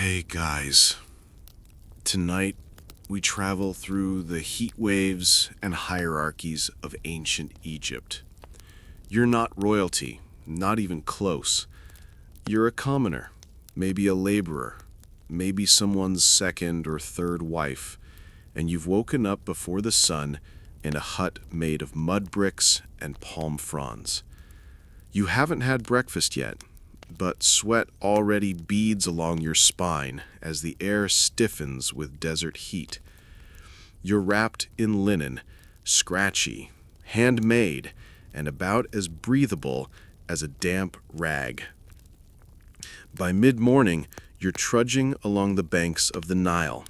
Hey guys, tonight we travel through the heat waves and hierarchies of ancient Egypt. You're not royalty, not even close. You're a commoner, maybe a laborer, maybe someone's second or third wife, and you've woken up before the sun in a hut made of mud bricks and palm fronds. You haven't had breakfast yet, but sweat already beads along your spine as the air stiffens with desert heat. You're wrapped in linen, scratchy, handmade, and about as breathable as a damp rag. By mid-morning, you're trudging along the banks of the Nile.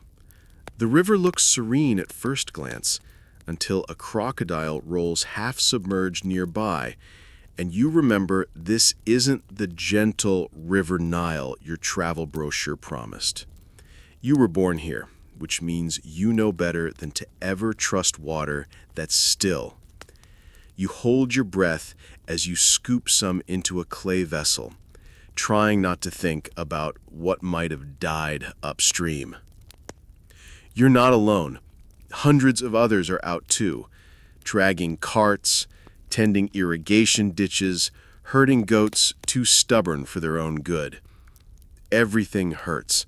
The river looks serene at first glance, until a crocodile rolls half-submerged nearby, and you remember this isn't the gentle River Nile your travel brochure promised. You were born here, which means you know better than to ever trust water that's still. You hold your breath as you scoop some into a clay vessel, trying not to think about what might have died upstream. You're not alone. Hundreds of others are out too, dragging carts, tending irrigation ditches, herding goats too stubborn for their own good. Everything hurts.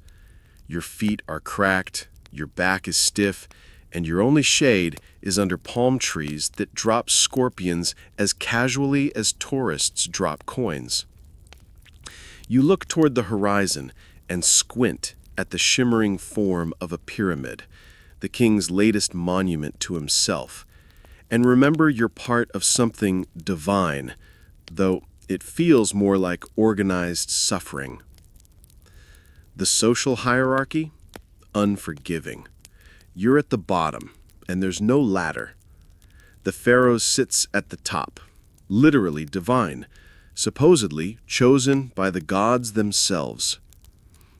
Your feet are cracked, your back is stiff, and your only shade is under palm trees that drop scorpions as casually as tourists drop coins. You look toward the horizon and squint at the shimmering form of a pyramid, the king's latest monument to himself, and remember you're part of something divine, though it feels more like organized suffering. The social hierarchy? Unforgiving. You're at the bottom, and there's no ladder. The pharaoh sits at the top, literally divine, supposedly chosen by the gods themselves.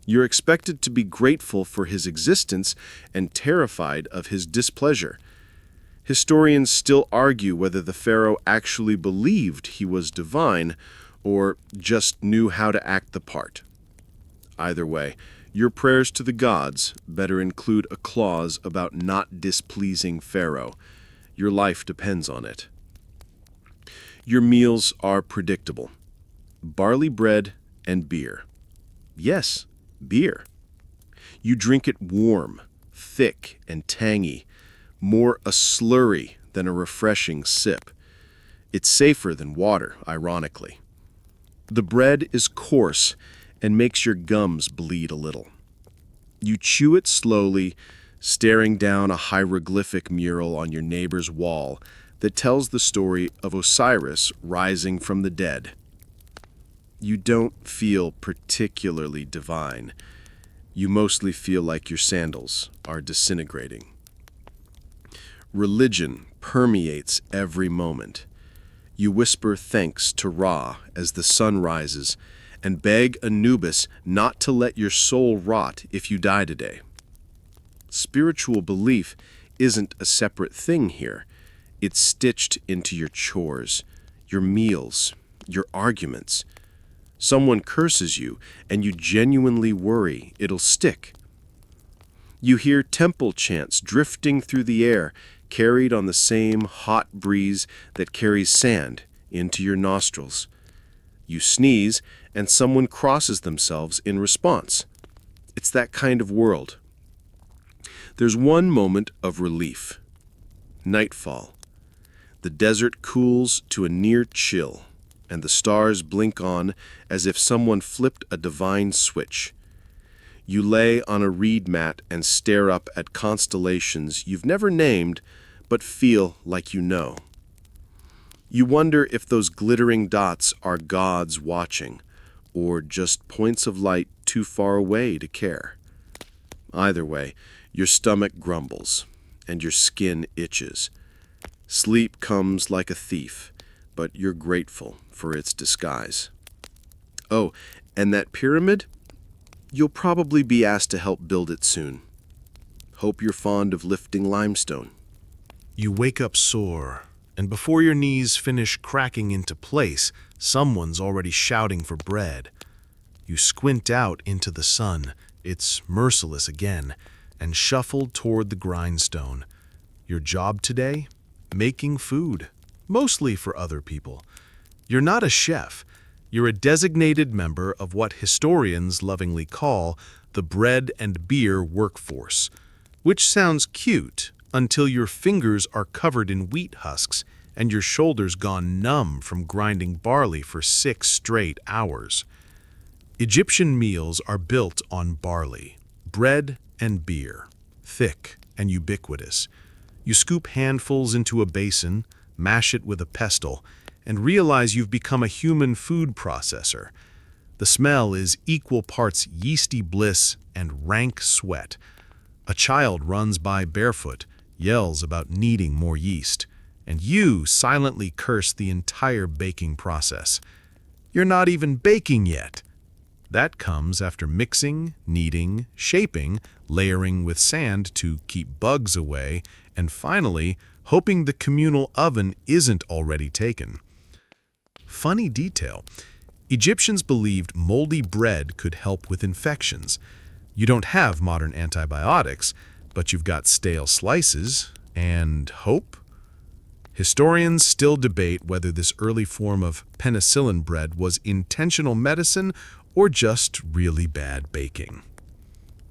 You're expected to be grateful for his existence and terrified of his displeasure. Historians still argue whether the pharaoh actually believed he was divine or just knew how to act the part. Either way, your prayers to the gods better include a clause about not displeasing Pharaoh. Your life depends on it. Your meals are predictable. Barley bread and beer. Yes, beer. You drink it warm, thick, and tangy, more a slurry than a refreshing sip. It's safer than water, ironically. The bread is coarse and makes your gums bleed a little. You chew it slowly, staring down a hieroglyphic mural on your neighbor's wall that tells the story of Osiris rising from the dead. You don't feel particularly divine. You mostly feel like your sandals are disintegrating. Religion permeates every moment. You whisper thanks to Ra as the sun rises and beg Anubis not to let your soul rot if you die today. Spiritual belief isn't a separate thing here. It's stitched into your chores, your meals, your arguments. Someone curses you and you genuinely worry it'll stick. You hear temple chants drifting through the air, carried on the same hot breeze that carries sand into your nostrils. You sneeze, and someone crosses themselves in response. It's that kind of world. There's one moment of relief. Nightfall. The desert cools to a near chill, and the stars blink on as if someone flipped a divine switch. You lay on a reed mat and stare up at constellations you've never named, but feel like you know. You wonder if those glittering dots are gods watching, or just points of light too far away to care. Either way, your stomach grumbles, and your skin itches. Sleep comes like a thief, but you're grateful for its disguise. Oh, and that pyramid? You'll probably be asked to help build it soon. Hope you're fond of lifting limestone. You wake up sore, and before your knees finish cracking into place, someone's already shouting for bread. You squint out into the sun, it's merciless again, and shuffle toward the grindstone. Your job today? Making food, mostly for other people. You're not a chef. You're a designated member of what historians lovingly call the bread and beer workforce, which sounds cute until your fingers are covered in wheat husks and your shoulders gone numb from grinding barley for 6 straight hours. Egyptian meals are built on barley, bread and beer, thick and ubiquitous. You scoop handfuls into a basin, mash it with a pestle, and realize you've become a human food processor. The smell is equal parts yeasty bliss and rank sweat. A child runs by barefoot, yells about needing more yeast, and you silently curse the entire baking process. You're not even baking yet. That comes after mixing, kneading, shaping, layering with sand to keep bugs away, and finally, hoping the communal oven isn't already taken. Funny detail. Egyptians believed moldy bread could help with infections. You don't have modern antibiotics, but you've got stale slices and hope. Historians still debate whether this early form of penicillin bread was intentional medicine or just really bad baking.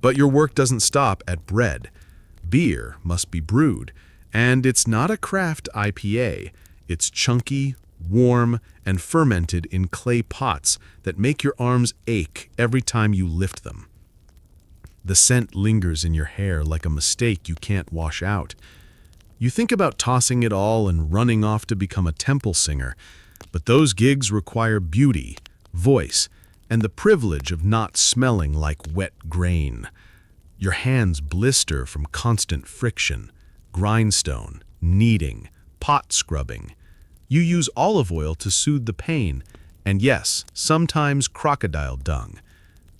But your work doesn't stop at bread. Beer must be brewed, and it's not a craft IPA. It's chunky, warm, and fermented in clay pots that make your arms ache every time you lift them. The scent lingers in your hair like a mistake you can't wash out. You think about tossing it all and running off to become a temple singer, but those gigs require beauty, voice, and the privilege of not smelling like wet grain. Your hands blister from constant friction, grindstone, kneading, pot scrubbing. You use olive oil to soothe the pain, and yes, sometimes crocodile dung.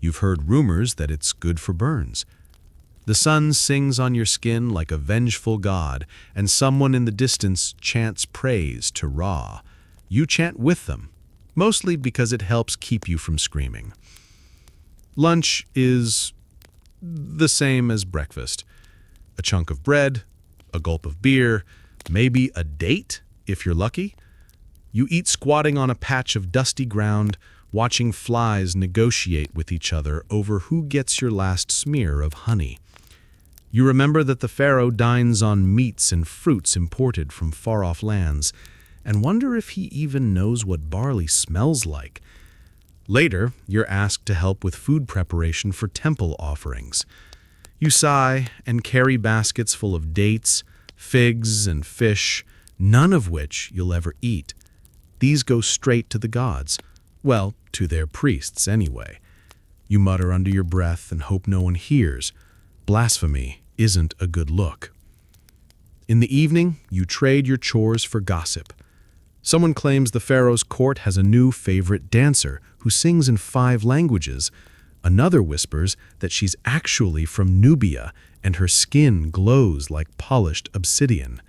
You've heard rumors that it's good for burns. The sun sings on your skin like a vengeful god, and someone in the distance chants praise to Ra. You chant with them, mostly because it helps keep you from screaming. Lunch is the same as breakfast. A chunk of bread, a gulp of beer, maybe a date if you're lucky. You eat squatting on a patch of dusty ground, watching flies negotiate with each other over who gets your last smear of honey. You remember that the pharaoh dines on meats and fruits imported from far-off lands, and wonder if he even knows what barley smells like. Later, you're asked to help with food preparation for temple offerings. You sigh and carry baskets full of dates, figs, and fish, none of which you'll ever eat. These go straight to the gods. Well, to their priests anyway. You mutter under your breath and hope no one hears. Blasphemy isn't a good look. In the evening, you trade your chores for gossip. Someone claims the pharaoh's court has a new favorite dancer who sings in 5 languages. Another whispers that she's actually from Nubia and her skin glows like polished obsidian.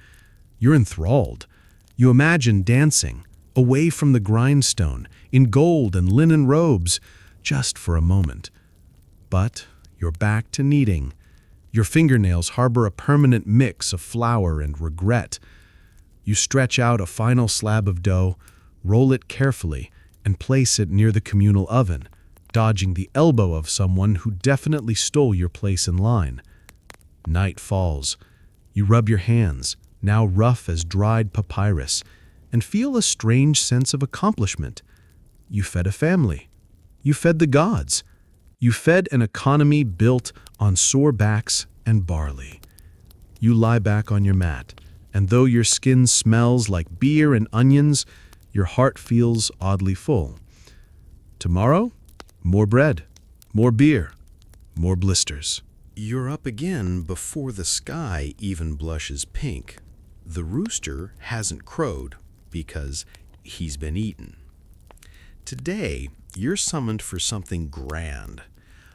You're enthralled. You imagine dancing, away from the grindstone, in gold and linen robes, just for a moment. But you're back to kneading. Your fingernails harbor a permanent mix of flour and regret. You stretch out a final slab of dough, roll it carefully, and place it near the communal oven, dodging the elbow of someone who definitely stole your place in line. Night falls. You rub your hands, now rough as dried papyrus, and feel a strange sense of accomplishment. You fed a family. You fed the gods. You fed an economy built on sore backs and barley. You lie back on your mat, and though your skin smells like beer and onions, your heart feels oddly full. Tomorrow, more bread, more beer, more blisters. You're up again before the sky even blushes pink. The rooster hasn't crowed because he's been eaten. Today, you're summoned for something grand,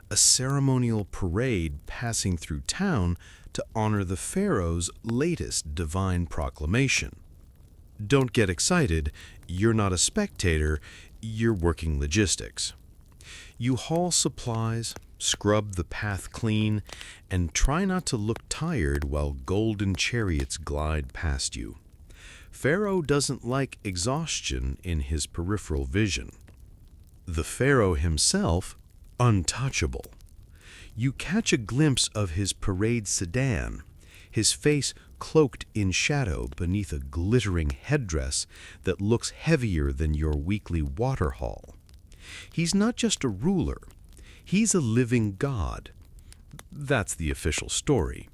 a ceremonial parade passing through town to honor the pharaoh's latest divine proclamation. Don't get excited, you're not a spectator, you're working logistics. You haul supplies, scrub the path clean, and try not to look tired while golden chariots glide past you. Pharaoh doesn't like exhaustion in his peripheral vision. The pharaoh himself, untouchable. You catch a glimpse of his parade sedan, his face cloaked in shadow beneath a glittering headdress that looks heavier than your weekly water haul. He's not just a ruler, he's a living god. That's the official story.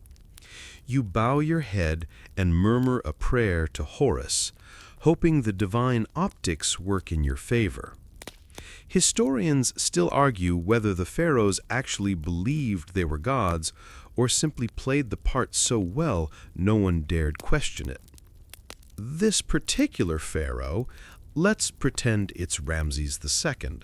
You bow your head and murmur a prayer to Horus, hoping the divine optics work in your favor. Historians still argue whether the pharaohs actually believed they were gods or simply played the part so well no one dared question it. This particular pharaoh, let's pretend it's Ramses II,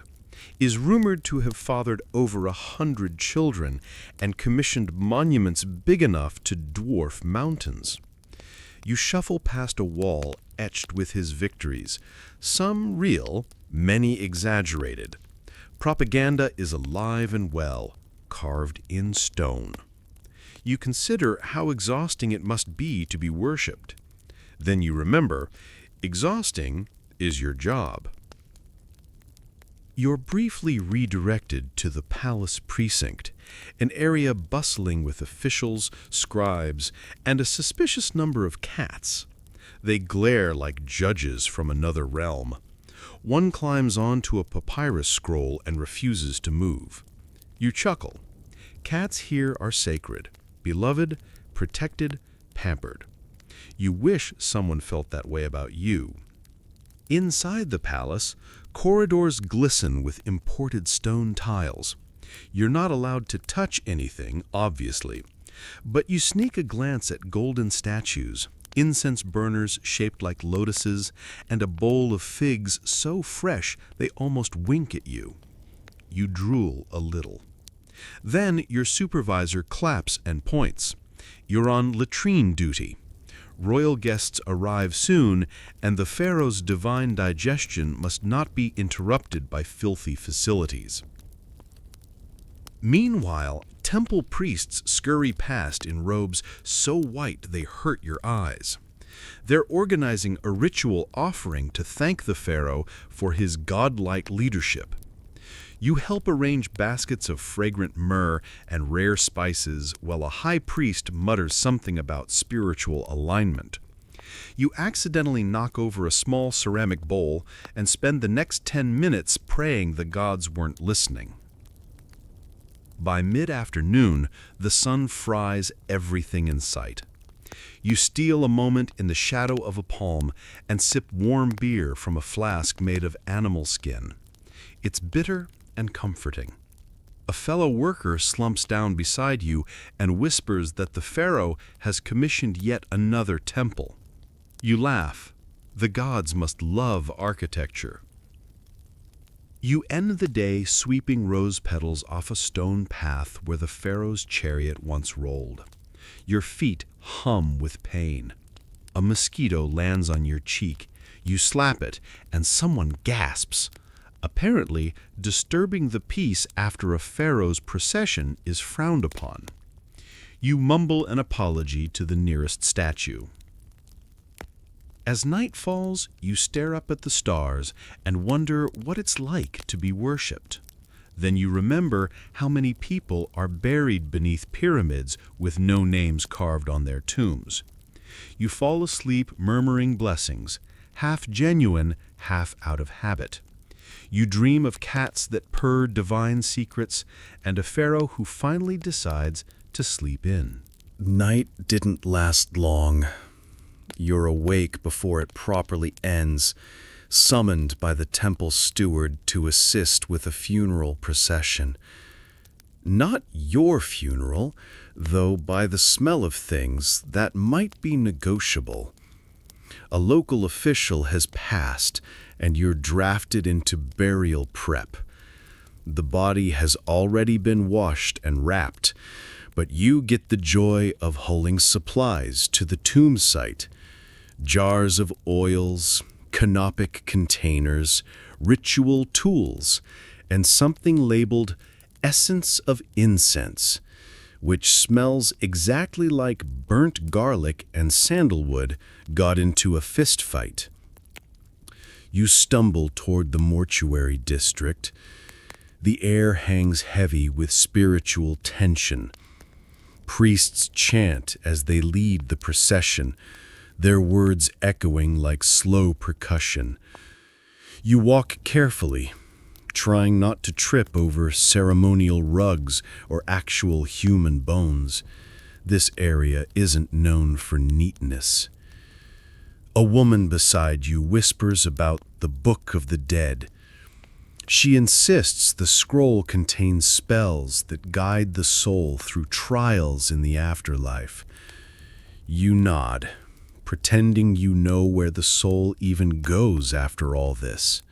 is rumored to have fathered over 100 children and commissioned monuments big enough to dwarf mountains. You shuffle past a wall etched with his victories, some real, many exaggerated. Propaganda is alive and well, carved in stone. You consider how exhausting it must be to be worshipped. Then you remember, exhausting is your job. You're briefly redirected to the palace precinct, an area bustling with officials, scribes, and a suspicious number of cats. They glare like judges from another realm. One climbs onto a papyrus scroll and refuses to move. You chuckle. Cats here are sacred, beloved, protected, pampered. You wish someone felt that way about you. Inside the palace, corridors glisten with imported stone tiles. You're not allowed to touch anything, obviously, but you sneak a glance at golden statues, incense burners shaped like lotuses, and a bowl of figs so fresh they almost wink at you. You drool a little. Then your supervisor claps and points. You're on latrine duty. Royal guests arrive soon, and the pharaoh's divine digestion must not be interrupted by filthy facilities. Meanwhile, temple priests scurry past in robes so white they hurt your eyes. They're organizing a ritual offering to thank the pharaoh for his godlike leadership. You help arrange baskets of fragrant myrrh and rare spices while a high priest mutters something about spiritual alignment. You accidentally knock over a small ceramic bowl and spend the next 10 minutes praying the gods weren't listening. By mid-afternoon, the sun fries everything in sight. You steal a moment in the shadow of a palm and sip warm beer from a flask made of animal skin. It's bitter and comforting. A fellow worker slumps down beside you and whispers that the pharaoh has commissioned yet another temple. You laugh. The gods must love architecture. You end the day sweeping rose petals off a stone path where the pharaoh's chariot once rolled. Your feet hum with pain. A mosquito lands on your cheek. You slap it, and someone gasps. Apparently, disturbing the peace after a pharaoh's procession is frowned upon. You mumble an apology to the nearest statue. As night falls, you stare up at the stars and wonder what it's like to be worshipped. Then you remember how many people are buried beneath pyramids with no names carved on their tombs. You fall asleep murmuring blessings, half genuine, half out of habit. You dream of cats that purr divine secrets and a pharaoh who finally decides to sleep in. Night didn't last long. You're awake before it properly ends, summoned by the temple steward to assist with a funeral procession. Not your funeral, though by the smell of things, that might be negotiable. A local official has passed, and you're drafted into burial prep. The body has already been washed and wrapped, but you get the joy of hauling supplies to the tomb site. Jars of oils, canopic containers, ritual tools, and something labeled essence of incense, which smells exactly like burnt garlic and sandalwood, got into a fist fight. You stumble toward the mortuary district. The air hangs heavy with spiritual tension. Priests chant as they lead the procession, their words echoing like slow percussion. You walk carefully, trying not to trip over ceremonial rugs or actual human bones. This area isn't known for neatness. A woman beside you whispers about the Book of the Dead. She insists the scroll contains spells that guide the soul through trials in the afterlife. You nod, pretending you know where the soul even goes after all this.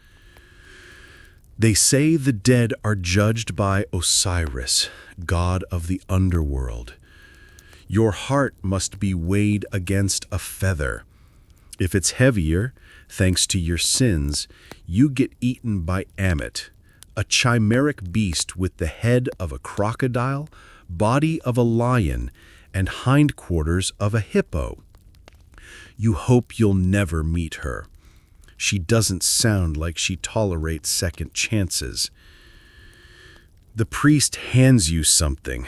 They say the dead are judged by Osiris, god of the underworld. Your heart must be weighed against a feather. If it's heavier, thanks to your sins, you get eaten by Amit, a chimeric beast with the head of a crocodile, body of a lion, and hindquarters of a hippo. You hope you'll never meet her. She doesn't sound like she tolerates second chances. The priest hands you something,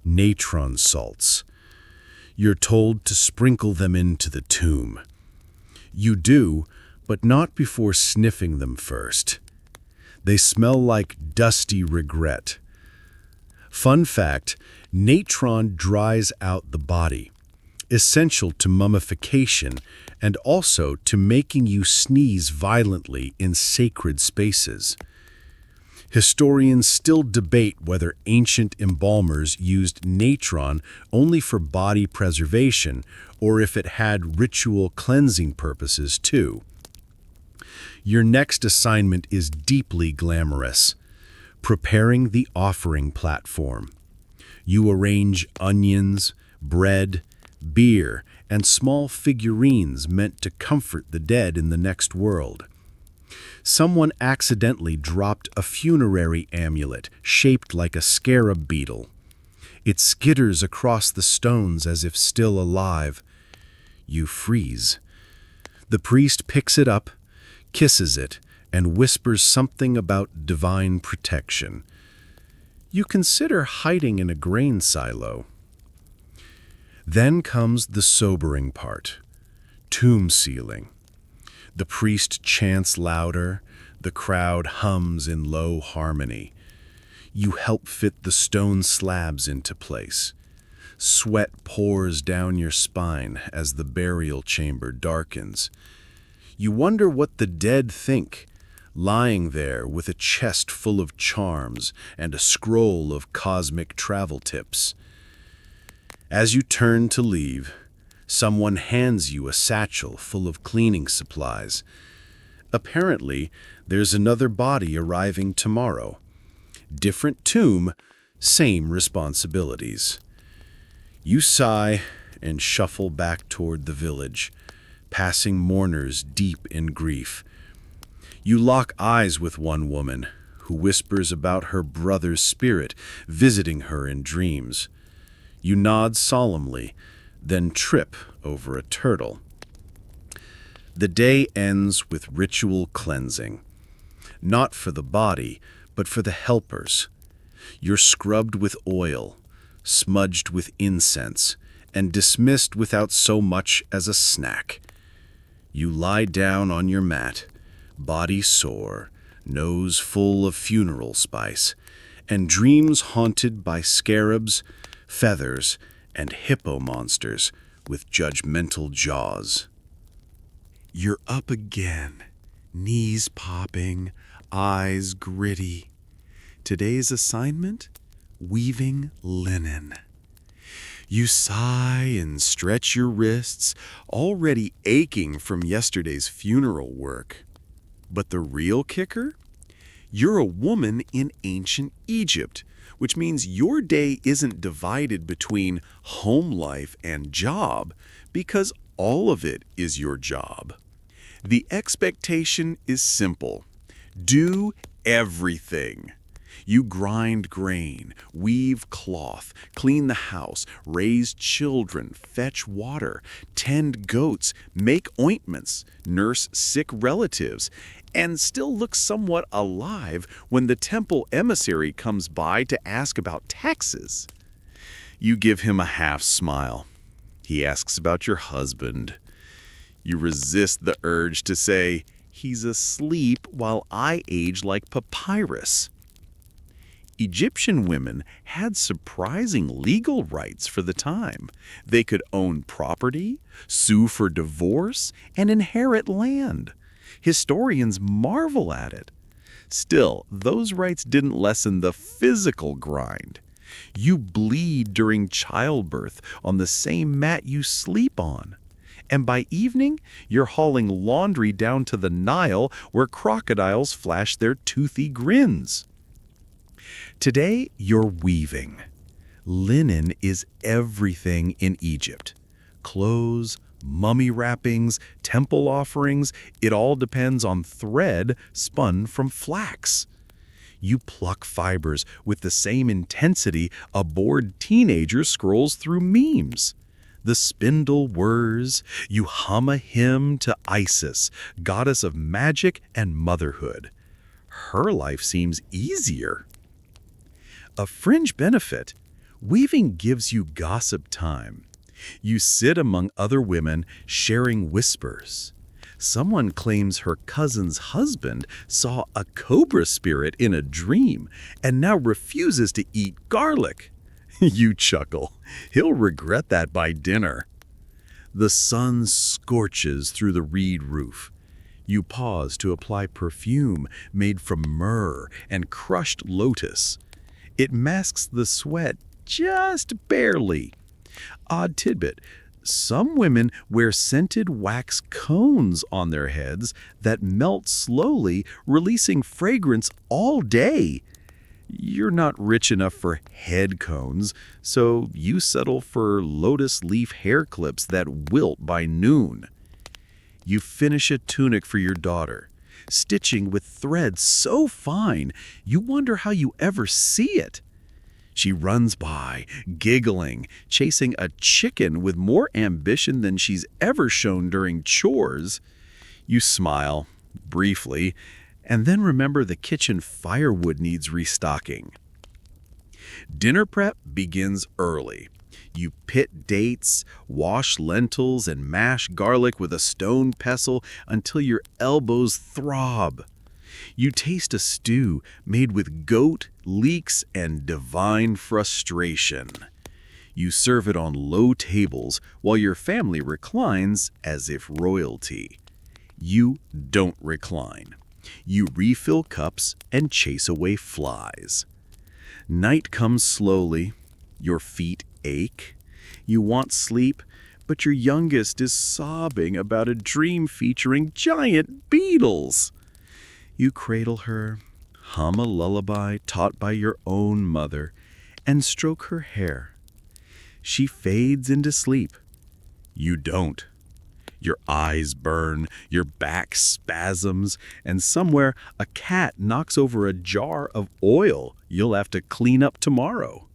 natron salts. You're told to sprinkle them into the tomb. You do, but not before sniffing them first. They smell like dusty regret. Fun fact, natron dries out the body, essential to mummification and also to making you sneeze violently in sacred spaces. Historians still debate whether ancient embalmers used natron only for body preservation or if it had ritual cleansing purposes too. Your next assignment is deeply glamorous: preparing the offering platform. You arrange onions, bread, beer, and small figurines meant to comfort the dead in the next world. Someone accidentally dropped a funerary amulet shaped like a scarab beetle. It skitters across the stones as if still alive. You freeze. The priest picks it up, kisses it, and whispers something about divine protection. You consider hiding in a grain silo. Then comes the sobering part: tomb sealing. The priest chants louder, the crowd hums in low harmony. You help fit the stone slabs into place. Sweat pours down your spine as the burial chamber darkens. You wonder what the dead think, lying there with a chest full of charms and a scroll of cosmic travel tips. As you turn to leave, someone hands you a satchel full of cleaning supplies. Apparently, there's another body arriving tomorrow. Different tomb, same responsibilities. You sigh and shuffle back toward the village, passing mourners deep in grief. You lock eyes with one woman, who whispers about her brother's spirit visiting her in dreams. You nod solemnly, then trip over a turtle. The day ends with ritual cleansing. Not for the body, but for the helpers. You're scrubbed with oil, smudged with incense, and dismissed without so much as a snack. You lie down on your mat, body sore, nose full of funeral spice, and dreams haunted by scarabs, feathers, and hippo monsters with judgmental jaws. You're up again, knees popping, eyes gritty. Today's assignment? Weaving linen. You sigh and stretch your wrists, already aching from yesterday's funeral work. But the real kicker? You're a woman in ancient Egypt, which means your day isn't divided between home life and job, because all of it is your job. The expectation is simple: do everything. You grind grain, weave cloth, clean the house, raise children, fetch water, tend goats, make ointments, nurse sick relatives, and still look somewhat alive when the temple emissary comes by to ask about taxes. You give him a half smile. He asks about your husband. You resist the urge to say, "He's asleep while I age like papyrus." Egyptian women had surprising legal rights for the time. They could own property, sue for divorce, and inherit land. Historians marvel at it. Still, those rights didn't lessen the physical grind. You bleed during childbirth on the same mat you sleep on. And by evening, you're hauling laundry down to the Nile where crocodiles flash their toothy grins. Today, you're weaving. Linen is everything in Egypt. Clothes, mummy wrappings, temple offerings, it all depends on thread spun from flax. You pluck fibers with the same intensity a bored teenager scrolls through memes. The spindle whirs, you hum a hymn to Isis, goddess of magic and motherhood. Her life seems easier. A fringe benefit, weaving gives you gossip time. You sit among other women sharing whispers. Someone claims her cousin's husband saw a cobra spirit in a dream and now refuses to eat garlic. You chuckle. He'll regret that by dinner. The sun scorches through the reed roof. You pause to apply perfume made from myrrh and crushed lotus. It masks the sweat just barely. Odd tidbit. Some women wear scented wax cones on their heads that melt slowly, releasing fragrance all day. You're not rich enough for head cones, so you settle for lotus leaf hair clips that wilt by noon. You finish a tunic for your daughter, stitching with thread so fine you wonder how you ever see it. She runs by, giggling, chasing a chicken with more ambition than she's ever shown during chores. You smile, briefly, and then remember the kitchen firewood needs restocking. Dinner prep begins early. You pit dates, wash lentils, and mash garlic with a stone pestle until your elbows throb. You taste a stew made with goat, leeks, and divine frustration. You serve it on low tables while your family reclines as if royalty. You don't recline. You refill cups and chase away flies. Night comes slowly. Your feet ache. You want sleep, but your youngest is sobbing about a dream featuring giant beetles. You cradle her, hum a lullaby taught by your own mother, and stroke her hair. She fades into sleep. You don't. Your eyes burn, your back spasms, and somewhere a cat knocks over a jar of oil you'll have to clean up tomorrow.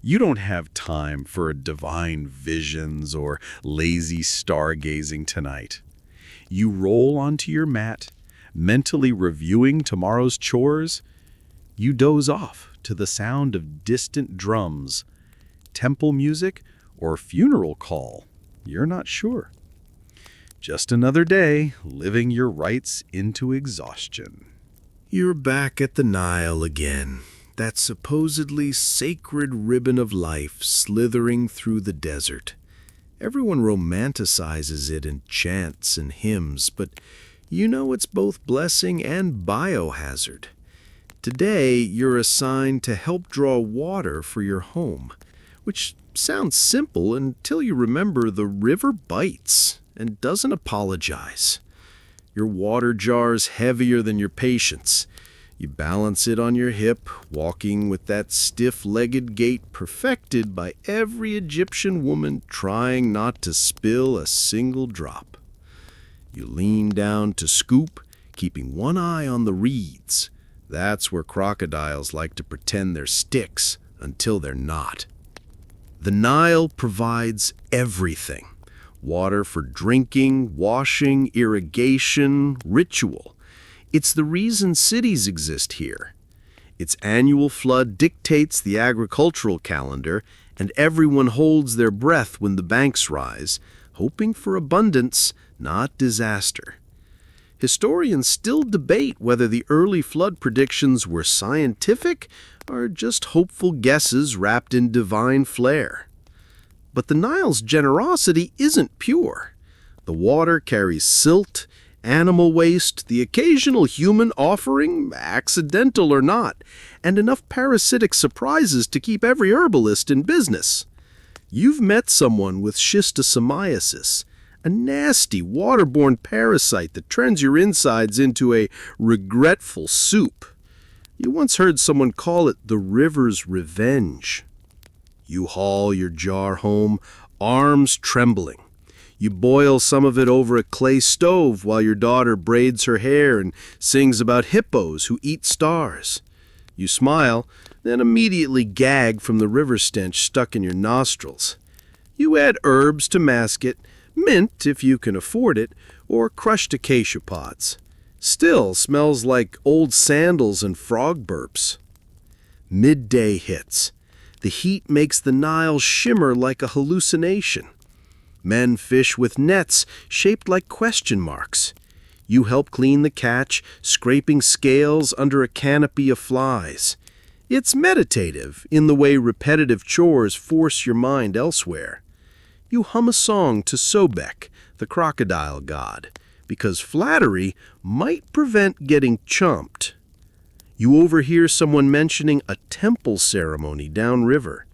You don't have time for divine visions or lazy stargazing tonight. You roll onto your mat, mentally reviewing tomorrow's chores. You doze off to the sound of distant drums, temple music, or funeral call. You're not sure. Just another day, living your rights into exhaustion. You're back at the Nile again, that supposedly sacred ribbon of life slithering through the desert. Everyone romanticizes it in chants and hymns, but you know it's both blessing and biohazard. Today, you're assigned to help draw water for your home, which sounds simple until you remember the river bites and doesn't apologize. Your water jar's heavier than your patience. You balance it on your hip, walking with that stiff-legged gait perfected by every Egyptian woman trying not to spill a single drop. You lean down to scoop, keeping one eye on the reeds. That's where crocodiles like to pretend they're sticks until they're not. The Nile provides everything: water for drinking, washing, irrigation, ritual. It's the reason cities exist here. Its annual flood dictates the agricultural calendar, and everyone holds their breath when the banks rise, hoping for abundance, not disaster. Historians still debate whether the early flood predictions were scientific or just hopeful guesses wrapped in divine flair. But the Nile's generosity isn't pure. The water carries silt, animal waste, the occasional human offering, accidental or not, and enough parasitic surprises to keep every herbalist in business. You've met someone with schistosomiasis, a nasty waterborne parasite that turns your insides into a regretful soup. You once heard someone call it the river's revenge. You haul your jar home, arms trembling. You boil some of it over a clay stove while your daughter braids her hair and sings about hippos who eat stars. You smile, then immediately gag from the river stench stuck in your nostrils. You add herbs to mask it, mint if you can afford it, or crushed acacia pods. Still smells like old sandals and frog burps. Midday hits. The heat makes the Nile shimmer like a hallucination. Men fish with nets shaped like question marks. You help clean the catch, scraping scales under a canopy of flies. It's meditative in the way repetitive chores force your mind elsewhere. You hum a song to Sobek, the crocodile god, because flattery might prevent getting chomped. You overhear someone mentioning a temple ceremony downriver.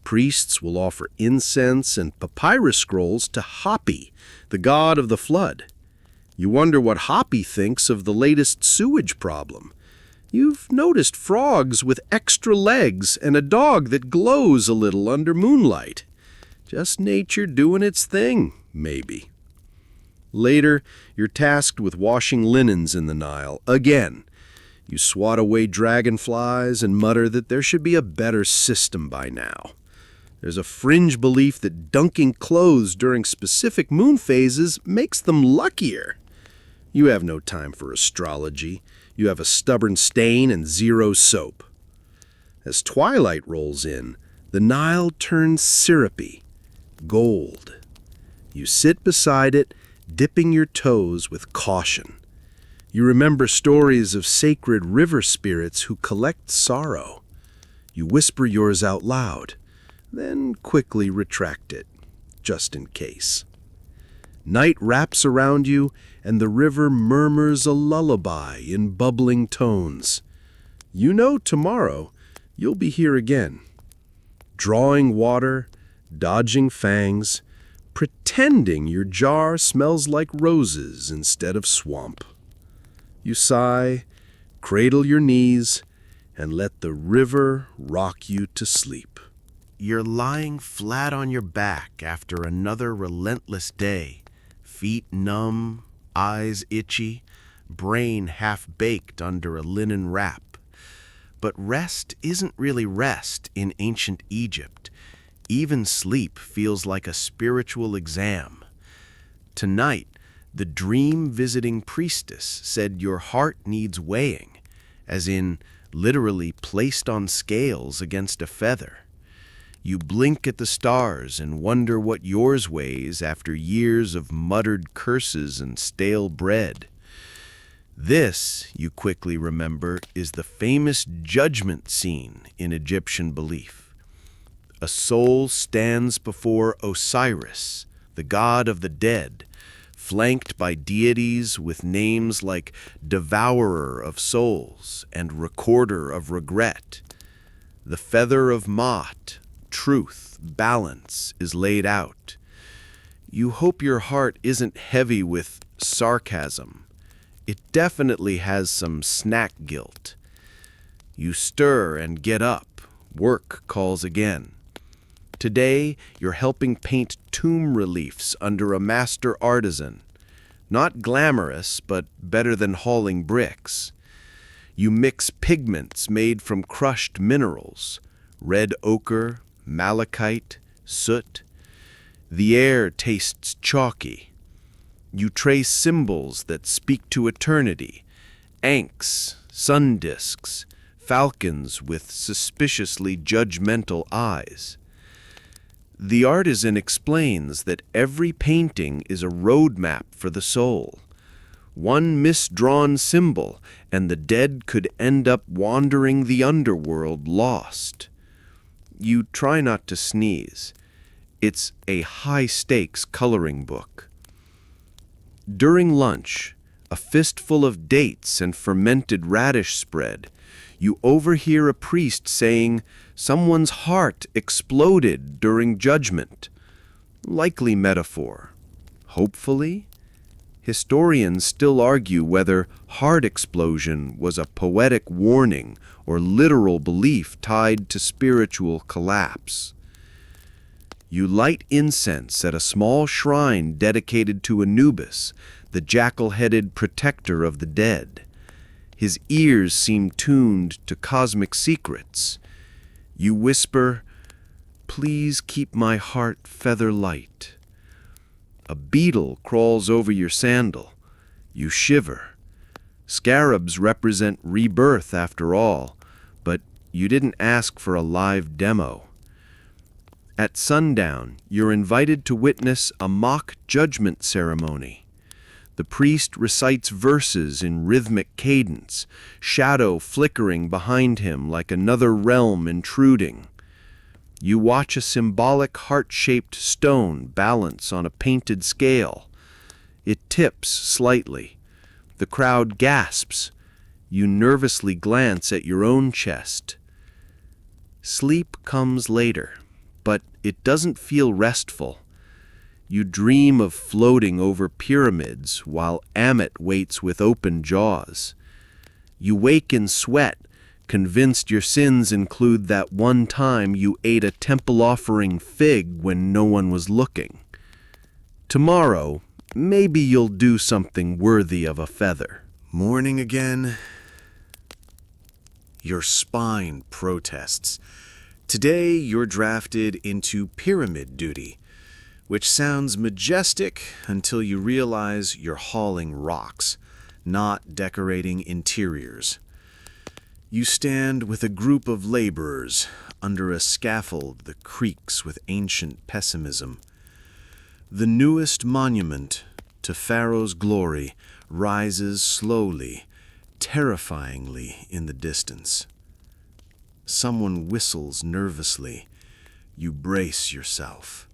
Priests will offer incense and papyrus scrolls to Hapi, the god of the flood. You wonder what Hapi thinks of the latest sewage problem. You've noticed frogs with extra legs and a dog that glows a little under moonlight. Just nature doing its thing, maybe. Later, you're tasked with washing linens in the Nile again. You swat away dragonflies and mutter that there should be a better system by now. There's a fringe belief that dunking clothes during specific moon phases makes them luckier. You have no time for astrology. You have a stubborn stain and zero soap. As twilight rolls in, the Nile turns syrupy, gold. You sit beside it, dipping your toes with caution. You remember stories of sacred river spirits who collect sorrow. You whisper yours out loud, then quickly retract it, just in case. Night wraps around you, and the river murmurs a lullaby in bubbling tones. You know tomorrow you'll be here again, drawing water, dodging fangs, pretending your jar smells like roses instead of swamp. You sigh, cradle your knees, and let the river rock you to sleep. You're lying flat on your back after another relentless day, feet numb, eyes itchy, brain half-baked under a linen wrap. But rest isn't really rest in ancient Egypt. Even sleep feels like a spiritual exam. Tonight, the dream-visiting priestess said your heart needs weighing, as in literally placed on scales against a feather. You blink at the stars and wonder what yours weighs after years of muttered curses and stale bread. This, you quickly remember, is the famous judgment scene in Egyptian belief. A soul stands before Osiris, the god of the dead, flanked by deities with names like Devourer of Souls and Recorder of Regret. The feather of Maat, truth, balance, is laid out. You hope your heart isn't heavy with sarcasm. It definitely has some snack guilt. You stir and get up. Work calls again. Today, you're helping paint tomb reliefs under a master artisan. Not glamorous, but better than hauling bricks. You mix pigments made from crushed minerals, red ochre, malachite, soot. The air tastes chalky. You trace symbols that speak to eternity, ankhs, sun disks, falcons with suspiciously judgmental eyes. The artisan explains that every painting is a roadmap for the soul. One misdrawn symbol, and the dead could end up wandering the underworld lost. You try not to sneeze. It's a high-stakes coloring book. During lunch, a fistful of dates and fermented radish spread, you overhear a priest saying someone's heart exploded during judgment. Likely metaphor. Hopefully? Historians still argue whether heart explosion was a poetic warning or literal belief tied to spiritual collapse. You light incense at a small shrine dedicated to Anubis, the jackal-headed protector of the dead. His ears seem tuned to cosmic secrets. You whisper, "Please keep my heart feather light." A beetle crawls over your sandal. You shiver. Scarabs represent rebirth after all, but you didn't ask for a live demo. At sundown, you're invited to witness a mock judgment ceremony. The priest recites verses in rhythmic cadence, shadow flickering behind him like another realm intruding. You watch a symbolic heart-shaped stone balance on a painted scale. It tips slightly. The crowd gasps. You nervously glance at your own chest. Sleep comes later, but it doesn't feel restful. You dream of floating over pyramids while Amit waits with open jaws. You wake in sweat, convinced your sins include that one time you ate a temple offering fig when no one was looking. Tomorrow, maybe you'll do something worthy of a feather. Morning again. Your spine protests. Today you're drafted into pyramid duty, which sounds majestic until you realize you're hauling rocks, not decorating interiors. You stand with a group of laborers under a scaffold that creaks with ancient pessimism. The newest monument to Pharaoh's glory rises slowly, terrifyingly in the distance. Someone whistles nervously. You brace yourself.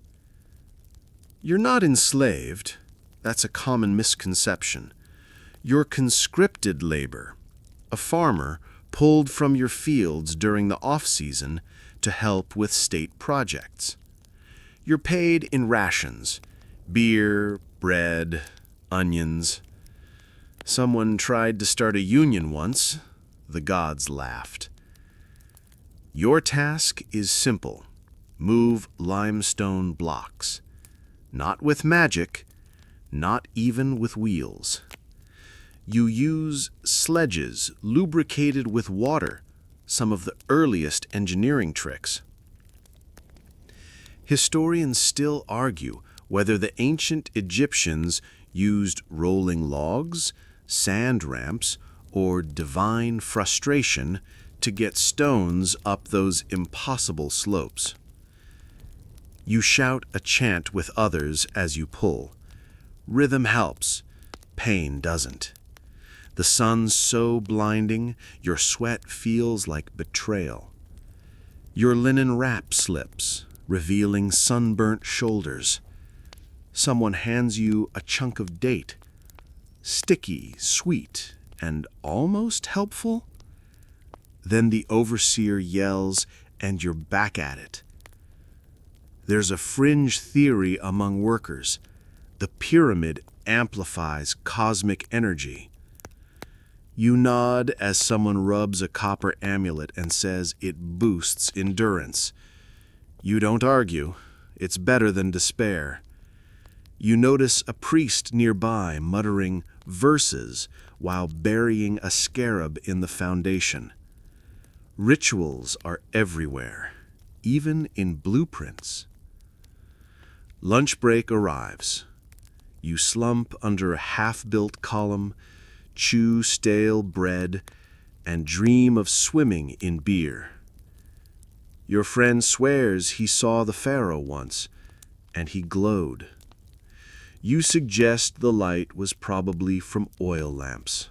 You're not enslaved. That's a common misconception. You're conscripted labor, a farmer pulled from your fields during the off-season to help with state projects. You're paid in rations, beer, bread, onions. Someone tried to start a union once. The gods laughed. Your task is simple. Move limestone blocks. Not with magic, not even with wheels. You use sledges lubricated with water, some of the earliest engineering tricks. Historians still argue whether the ancient Egyptians used rolling logs, sand ramps, or divine frustration to get stones up those impossible slopes. You shout a chant with others as you pull. Rhythm helps, pain doesn't. The sun's so blinding, your sweat feels like betrayal. Your linen wrap slips, revealing sunburnt shoulders. Someone hands you a chunk of date. Sticky, sweet, and almost helpful. Then the overseer yells, and you're back at it. There's a fringe theory among workers. The pyramid amplifies cosmic energy. You nod as someone rubs a copper amulet and says it boosts endurance. You don't argue. It's better than despair. You notice a priest nearby muttering verses while burying a scarab in the foundation. Rituals are everywhere, even in blueprints. Lunch break arrives. You slump under a half-built column, chew stale bread, and dream of swimming in beer. Your friend swears he saw the pharaoh once, and he glowed. You suggest the light was probably from oil lamps.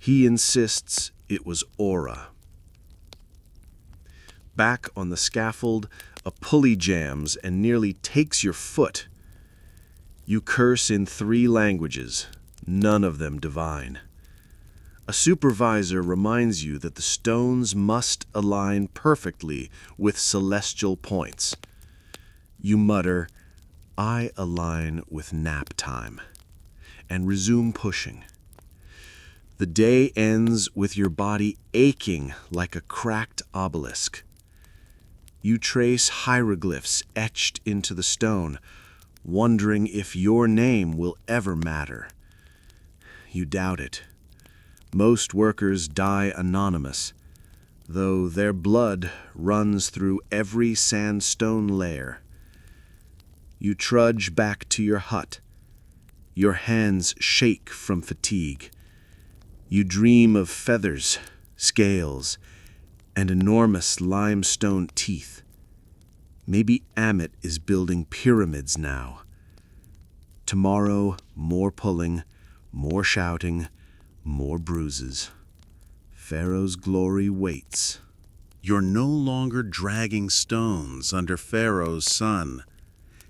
He insists it was aura. Back on the scaffold, a pulley jams and nearly takes your foot. You curse in 3 languages, none of them divine. A supervisor reminds you that the stones must align perfectly with celestial points. You mutter, "I align with nap time," and resume pushing. The day ends with your body aching like a cracked obelisk. You trace hieroglyphs etched into the stone, wondering if your name will ever matter. You doubt it. Most workers die anonymous, though their blood runs through every sandstone layer. You trudge back to your hut. Your hands shake from fatigue. You dream of feathers, scales, and enormous limestone teeth. Maybe Amit is building pyramids now. Tomorrow, more pulling, more shouting, more bruises. Pharaoh's glory waits. You're no longer dragging stones under Pharaoh's sun.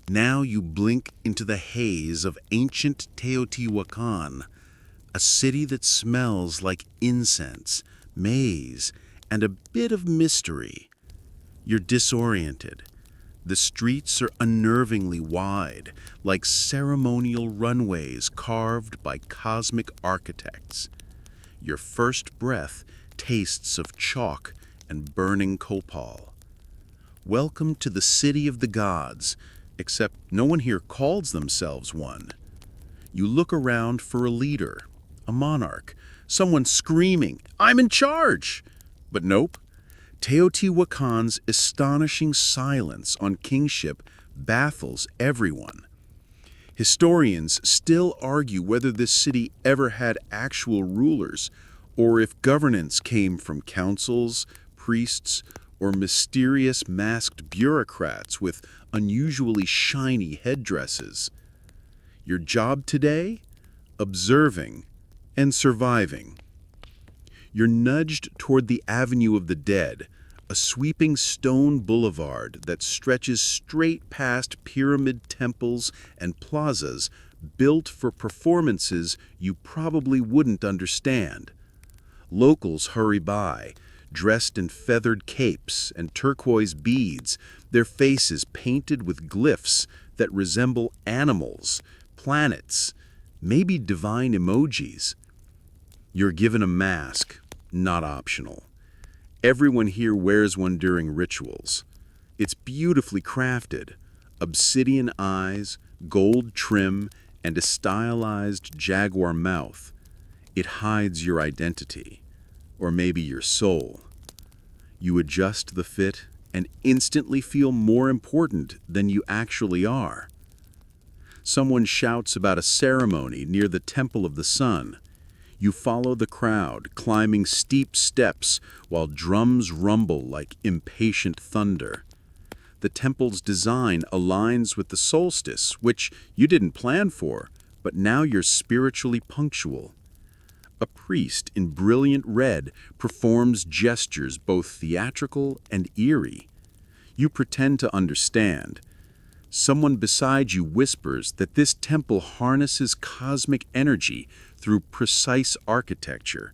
Now you blink into the haze of ancient Teotihuacan, a city that smells like incense, maize, and a bit of mystery. You're disoriented. The streets are unnervingly wide, like ceremonial runways carved by cosmic architects. Your first breath tastes of chalk and burning copal. Welcome to the city of the gods, except no one here calls themselves one. You look around for a leader, a monarch, someone screaming, "I'm in charge!" But nope. Teotihuacan's astonishing silence on kingship baffles everyone. Historians still argue whether this city ever had actual rulers, or if governance came from councils, priests, or mysterious masked bureaucrats with unusually shiny headdresses. Your job today? Observing and surviving. You're nudged toward the Avenue of the Dead, a sweeping stone boulevard that stretches straight past pyramid temples and plazas built for performances you probably wouldn't understand. Locals hurry by, dressed in feathered capes and turquoise beads, their faces painted with glyphs that resemble animals, planets, maybe divine emojis. You're given a mask, not optional. Everyone here wears one during rituals. It's beautifully crafted, obsidian eyes, gold trim, and a stylized jaguar mouth. It hides your identity, or maybe your soul. You adjust the fit and instantly feel more important than you actually are. Someone shouts about a ceremony near the Temple of the Sun. You follow the crowd, climbing steep steps while drums rumble like impatient thunder. The temple's design aligns with the solstice, which you didn't plan for, but now you're spiritually punctual. A priest in brilliant red performs gestures both theatrical and eerie. You pretend to understand. Someone beside you whispers that this temple harnesses cosmic energy through precise architecture.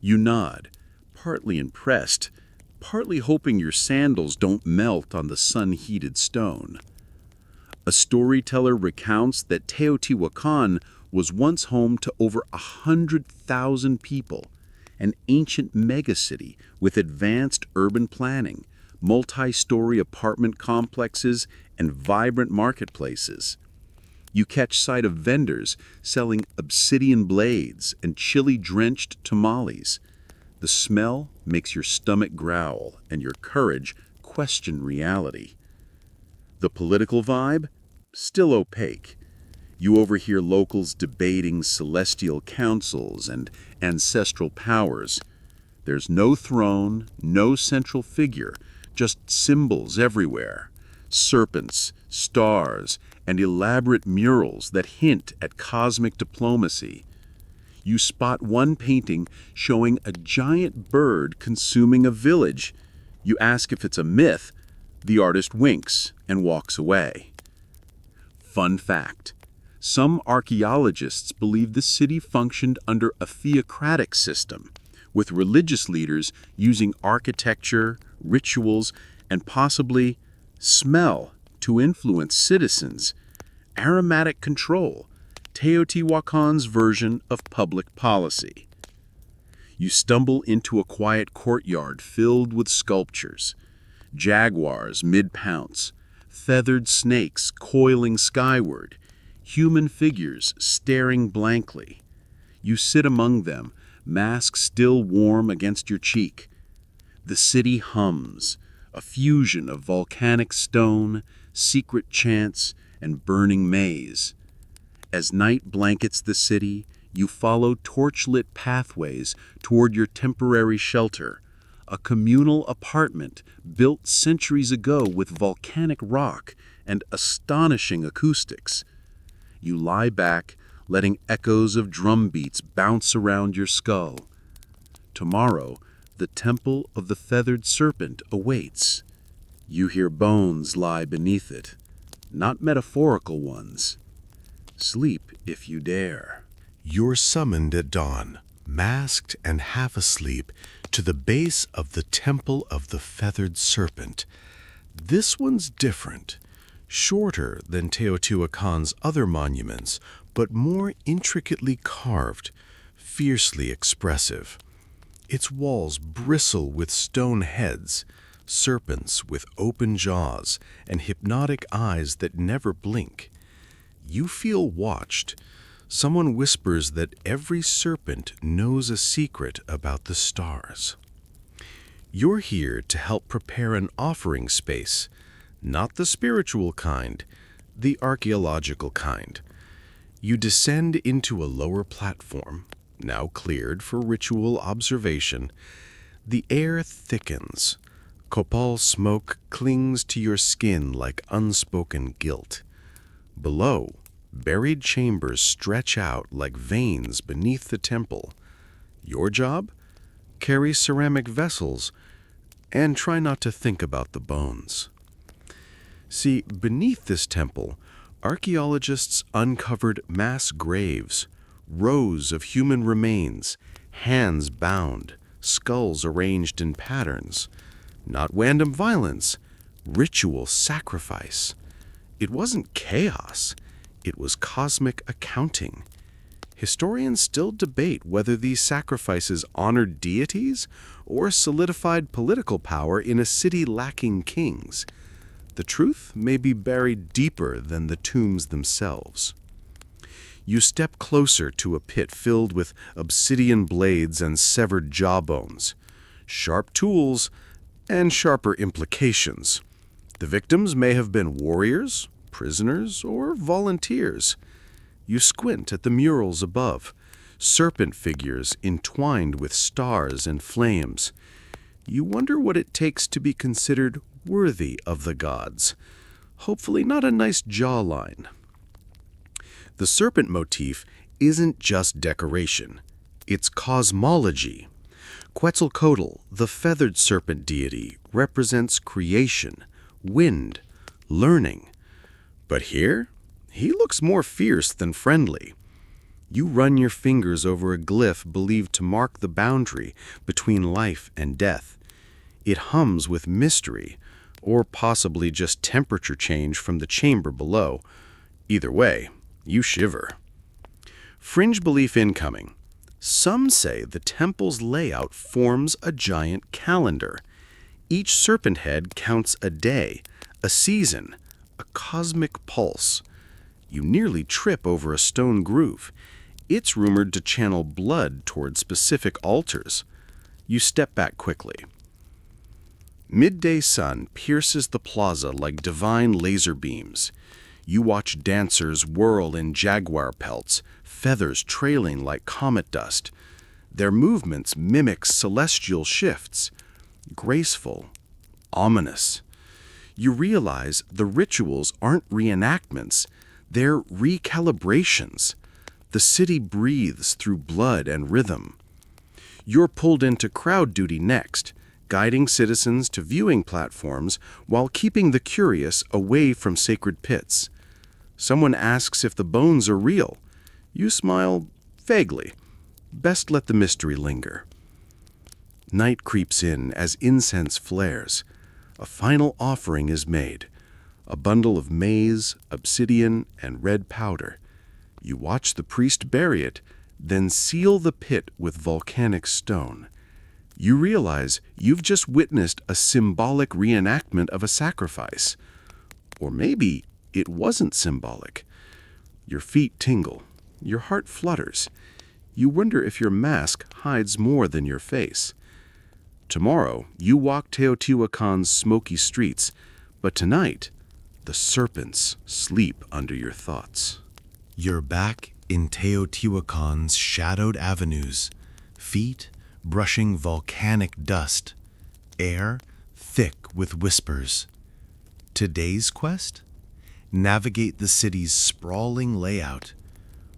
You nod, partly impressed, partly hoping your sandals don't melt on the sun-heated stone. A storyteller recounts that Teotihuacan was once home to over 100,000 people, an ancient megacity with advanced urban planning, multi-story apartment complexes, and vibrant marketplaces. You catch sight of vendors selling obsidian blades and chili-drenched tamales. The smell makes your stomach growl and your courage question reality. The political vibe? Still opaque. You overhear locals debating celestial councils and ancestral powers. There's no throne, no central figure, just symbols everywhere. Serpents, stars, and elaborate murals that hint at cosmic diplomacy. You spot one painting showing a giant bird consuming a village. You ask if it's a myth. The artist winks and walks away. Fun fact: some archaeologists believe the city functioned under a theocratic system, with religious leaders using architecture, rituals, and possibly smell to influence citizens. Aromatic control, Teotihuacan's version of public policy. You stumble into a quiet courtyard filled with sculptures. Jaguars mid-pounce, feathered snakes coiling skyward, human figures staring blankly. You sit among them, mask still warm against your cheek. The city hums, a fusion of volcanic stone, secret chants, and burning maze. As night blankets the city, you follow torch-lit pathways toward your temporary shelter, a communal apartment built centuries ago with volcanic rock and astonishing acoustics. You lie back, letting echoes of drum beats bounce around your skull. Tomorrow, the Temple of the Feathered Serpent awaits. You hear bones lie beneath it, not metaphorical ones. Sleep if you dare. You're summoned at dawn, masked and half asleep, to the base of the Temple of the Feathered Serpent. This one's different, shorter than Teotihuacan's other monuments, but more intricately carved, fiercely expressive. Its walls bristle with stone heads, serpents with open jaws and hypnotic eyes that never blink. You feel watched. Someone whispers that every serpent knows a secret about the stars. You're here to help prepare an offering space, not the spiritual kind, the archaeological kind. You descend into a lower platform, now cleared for ritual observation. The air thickens. Copal smoke clings to your skin like unspoken guilt. Below, buried chambers stretch out like veins beneath the temple. Your job? Carry ceramic vessels and try not to think about the bones. See, beneath this temple, archaeologists uncovered mass graves, rows of human remains, hands bound, skulls arranged in patterns. Not random violence, ritual sacrifice. It wasn't chaos. It was cosmic accounting. Historians still debate whether these sacrifices honored deities or solidified political power in a city lacking kings. The truth may be buried deeper than the tombs themselves. You step closer to a pit filled with obsidian blades and severed jawbones. Sharp tools and sharper implications. The victims may have been warriors, prisoners, or volunteers. You squint at the murals above, serpent figures entwined with stars and flames. You wonder what it takes to be considered worthy of the gods. Hopefully not a nice jawline. The serpent motif isn't just decoration. It's cosmology. Quetzalcoatl, the feathered serpent deity, represents creation, wind, learning. But here, he looks more fierce than friendly. You run your fingers over a glyph believed to mark the boundary between life and death. It hums with mystery, or possibly just temperature change from the chamber below. Either way, you shiver. Fringe belief incoming. Some say the temple's layout forms a giant calendar. Each serpent head counts a day, a season, a cosmic pulse. You nearly trip over a stone groove. It's rumored to channel blood toward specific altars. You step back quickly. Midday sun pierces the plaza like divine laser beams. You watch dancers whirl in jaguar pelts, feathers trailing like comet dust. Their movements mimic celestial shifts, graceful, ominous. You realize the rituals aren't reenactments, they're recalibrations. The city breathes through blood and rhythm. You're pulled into crowd duty next, guiding citizens to viewing platforms while keeping the curious away from sacred pits. Someone asks if the bones are real. You smile vaguely. Best let the mystery linger. Night creeps in as incense flares. A final offering is made. A bundle of maize, obsidian, and red powder. You watch the priest bury it, then seal the pit with volcanic stone. You realize you've just witnessed a symbolic reenactment of a sacrifice. Or maybe it wasn't symbolic. Your feet tingle. Your heart flutters. You wonder if your mask hides more than your face. Tomorrow, you walk Teotihuacan's smoky streets, but tonight, the serpents sleep under your thoughts. You're back in Teotihuacan's shadowed avenues, feet brushing volcanic dust, air thick with whispers. Today's quest? Navigate the city's sprawling layout,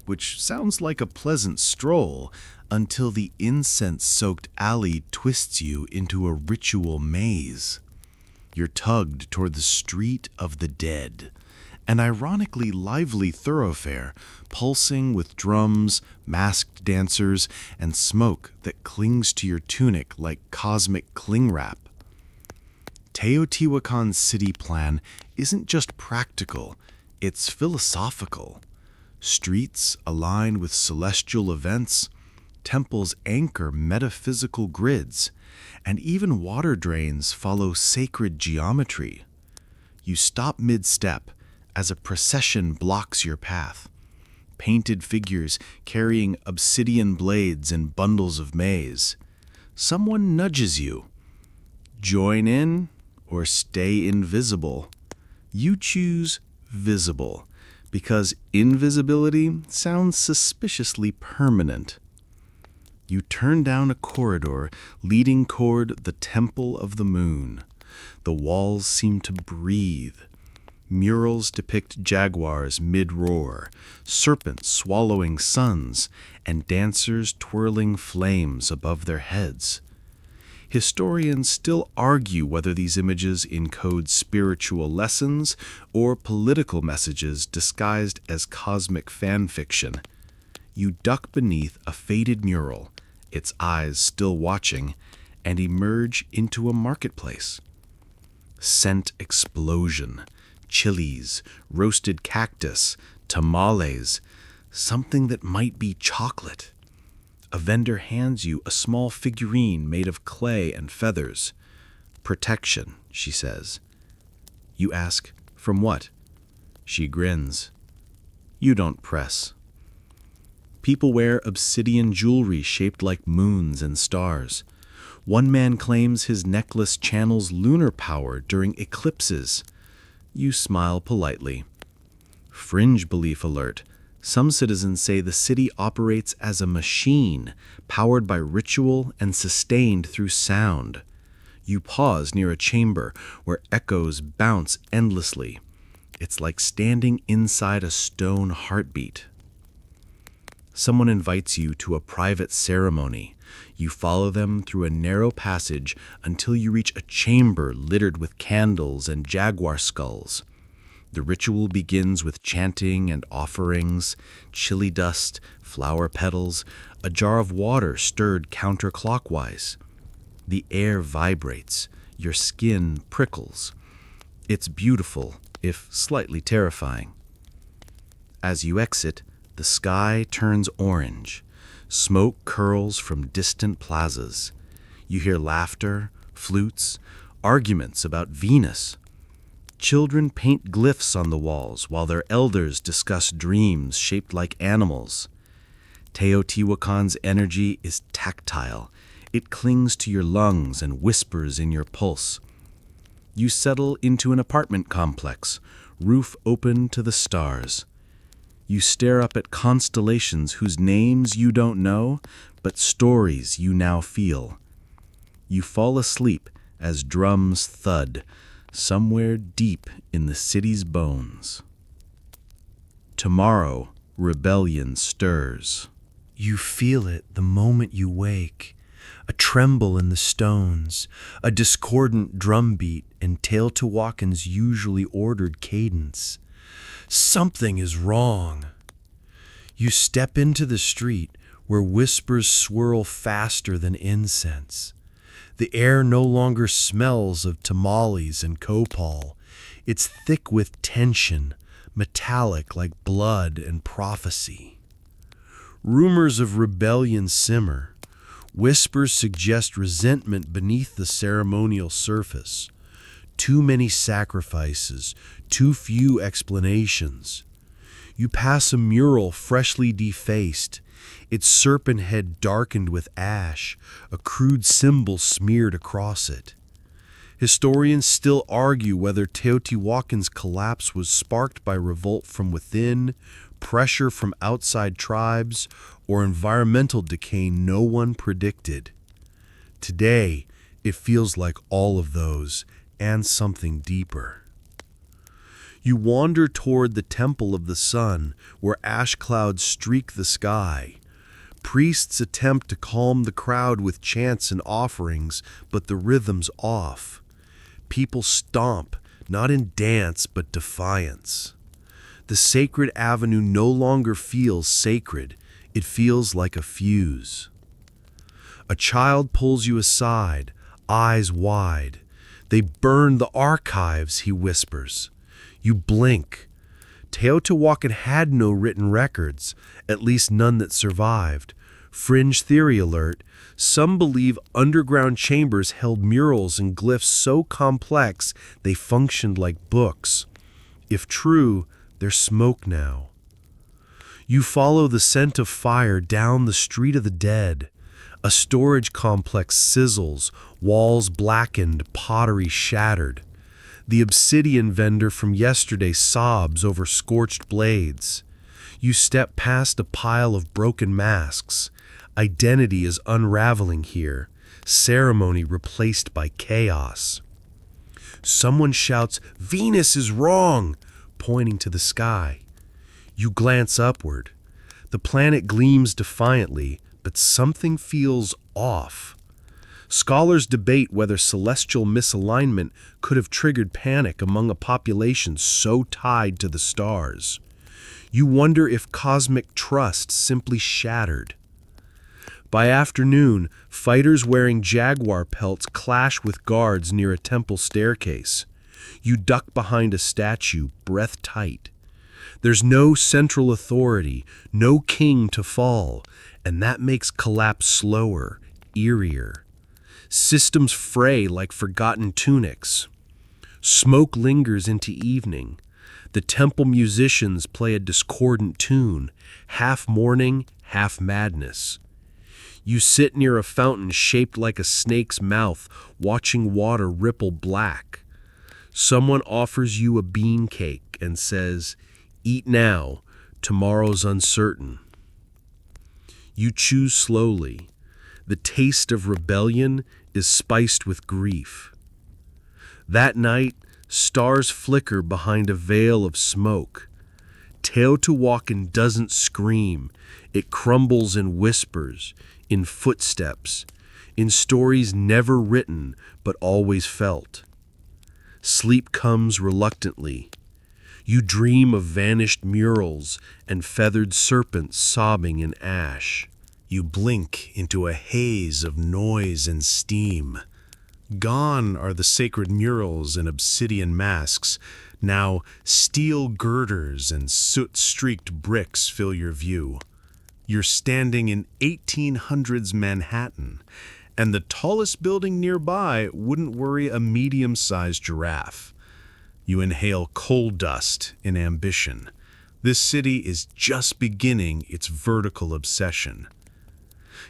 which sounds like a pleasant stroll until the incense-soaked alley twists you into a ritual maze. You're tugged toward the Street of the Dead, an ironically lively thoroughfare pulsing with drums, masked dancers, and smoke that clings to your tunic like cosmic cling wrap. Teotihuacan's city plan isn't just practical, it's philosophical. Streets align with celestial events, temples anchor metaphysical grids, and even water drains follow sacred geometry. You stop mid-step as a procession blocks your path. Painted figures carrying obsidian blades and bundles of maize. Someone nudges you. Join in or stay invisible. You choose visible because invisibility sounds suspiciously permanent. You turn down a corridor leading toward the Temple of the Moon. The walls seem to breathe. Murals depict jaguars mid-roar, serpents swallowing suns, and dancers twirling flames above their heads. Historians still argue whether these images encode spiritual lessons or political messages disguised as cosmic fan fiction. You duck beneath a faded mural, its eyes still watching, and emerge into a marketplace. Scent explosion, chilies, roasted cactus, tamales, something that might be chocolate. A vendor hands you a small figurine made of clay and feathers. Protection, she says. You ask, from what? She grins. You don't press. People wear obsidian jewelry shaped like moons and stars. One man claims his necklace channels lunar power during eclipses. You smile politely. Fringe belief alert. Some citizens say the city operates as a machine, powered by ritual and sustained through sound. You pause near a chamber where echoes bounce endlessly. It's like standing inside a stone heartbeat. Someone invites you to a private ceremony. You follow them through a narrow passage until you reach a chamber littered with candles and jaguar skulls. The ritual begins with chanting and offerings, chili dust, flower petals, a jar of water stirred counterclockwise. The air vibrates, your skin prickles. It's beautiful, if slightly terrifying. As you exit, the sky turns orange. Smoke curls from distant plazas. You hear laughter, flutes, arguments about Venus. Children paint glyphs on the walls while their elders discuss dreams shaped like animals. Teotihuacan's energy is tactile. It clings to your lungs and whispers in your pulse. You settle into an apartment complex, roof open to the stars. You stare up at constellations whose names you don't know, but stories you now feel. You fall asleep as drums thud, somewhere deep in the city's bones. Tomorrow, rebellion stirs. You feel it the moment you wake, a tremble in the stones, a discordant drumbeat in Teotihuacan's usually ordered cadence. Something is wrong. You step into the street where whispers swirl faster than incense. The air no longer smells of tamales and copal. It's thick with tension, metallic like blood and prophecy. Rumors of rebellion simmer. Whispers suggest resentment beneath the ceremonial surface. Too many sacrifices, too few explanations. You pass a mural freshly defaced, its serpent head darkened with ash, a crude symbol smeared across it. Historians still argue whether Teotihuacan's collapse was sparked by revolt from within, pressure from outside tribes, or environmental decay no one predicted. Today, it feels like all of those, and something deeper. You wander toward the Temple of the Sun, where ash clouds streak the sky. Priests attempt to calm the crowd with chants and offerings, but the rhythm's off. People stomp, not in dance, but defiance. The sacred avenue no longer feels sacred. It feels like a fuse. A child pulls you aside, eyes wide. They burn the archives, he whispers. You blink. Teotihuacan had no written records, at least none that survived. Fringe theory alert. Some believe underground chambers held murals and glyphs so complex they functioned like books. If true, there's smoke now. You follow the scent of fire down the street of the dead. A storage complex sizzles, walls blackened, pottery shattered. The obsidian vendor from yesterday sobs over scorched blades. You step past a pile of broken masks. Identity is unraveling here, ceremony replaced by chaos. Someone shouts, "Venus is wrong!" pointing to the sky. You glance upward. The planet gleams defiantly, but something feels off. Scholars debate whether celestial misalignment could have triggered panic among a population so tied to the stars. You wonder if cosmic trust simply shattered. By afternoon, fighters wearing jaguar pelts clash with guards near a temple staircase. You duck behind a statue, breath tight. There's no central authority, no king to fall, and that makes collapse slower, eerier. Systems fray like forgotten tunics. Smoke lingers into evening. The temple musicians play a discordant tune, half mourning, half madness. You sit near a fountain shaped like a snake's mouth, watching water ripple black. Someone offers you a bean cake and says, "Eat now, tomorrow's uncertain." You choose slowly. The taste of rebellion is spiced with grief. That night, stars flicker behind a veil of smoke. Teotihuacan doesn't scream. It crumbles in whispers, in footsteps, in stories never written but always felt. Sleep comes reluctantly. You dream of vanished murals and feathered serpents sobbing in ash. You blink into a haze of noise and steam. Gone are the sacred murals and obsidian masks. Now steel girders and soot-streaked bricks fill your view. You're standing in 1800s Manhattan, and the tallest building nearby wouldn't worry a medium-sized giraffe. You inhale coal dust in ambition. This city is just beginning its vertical obsession.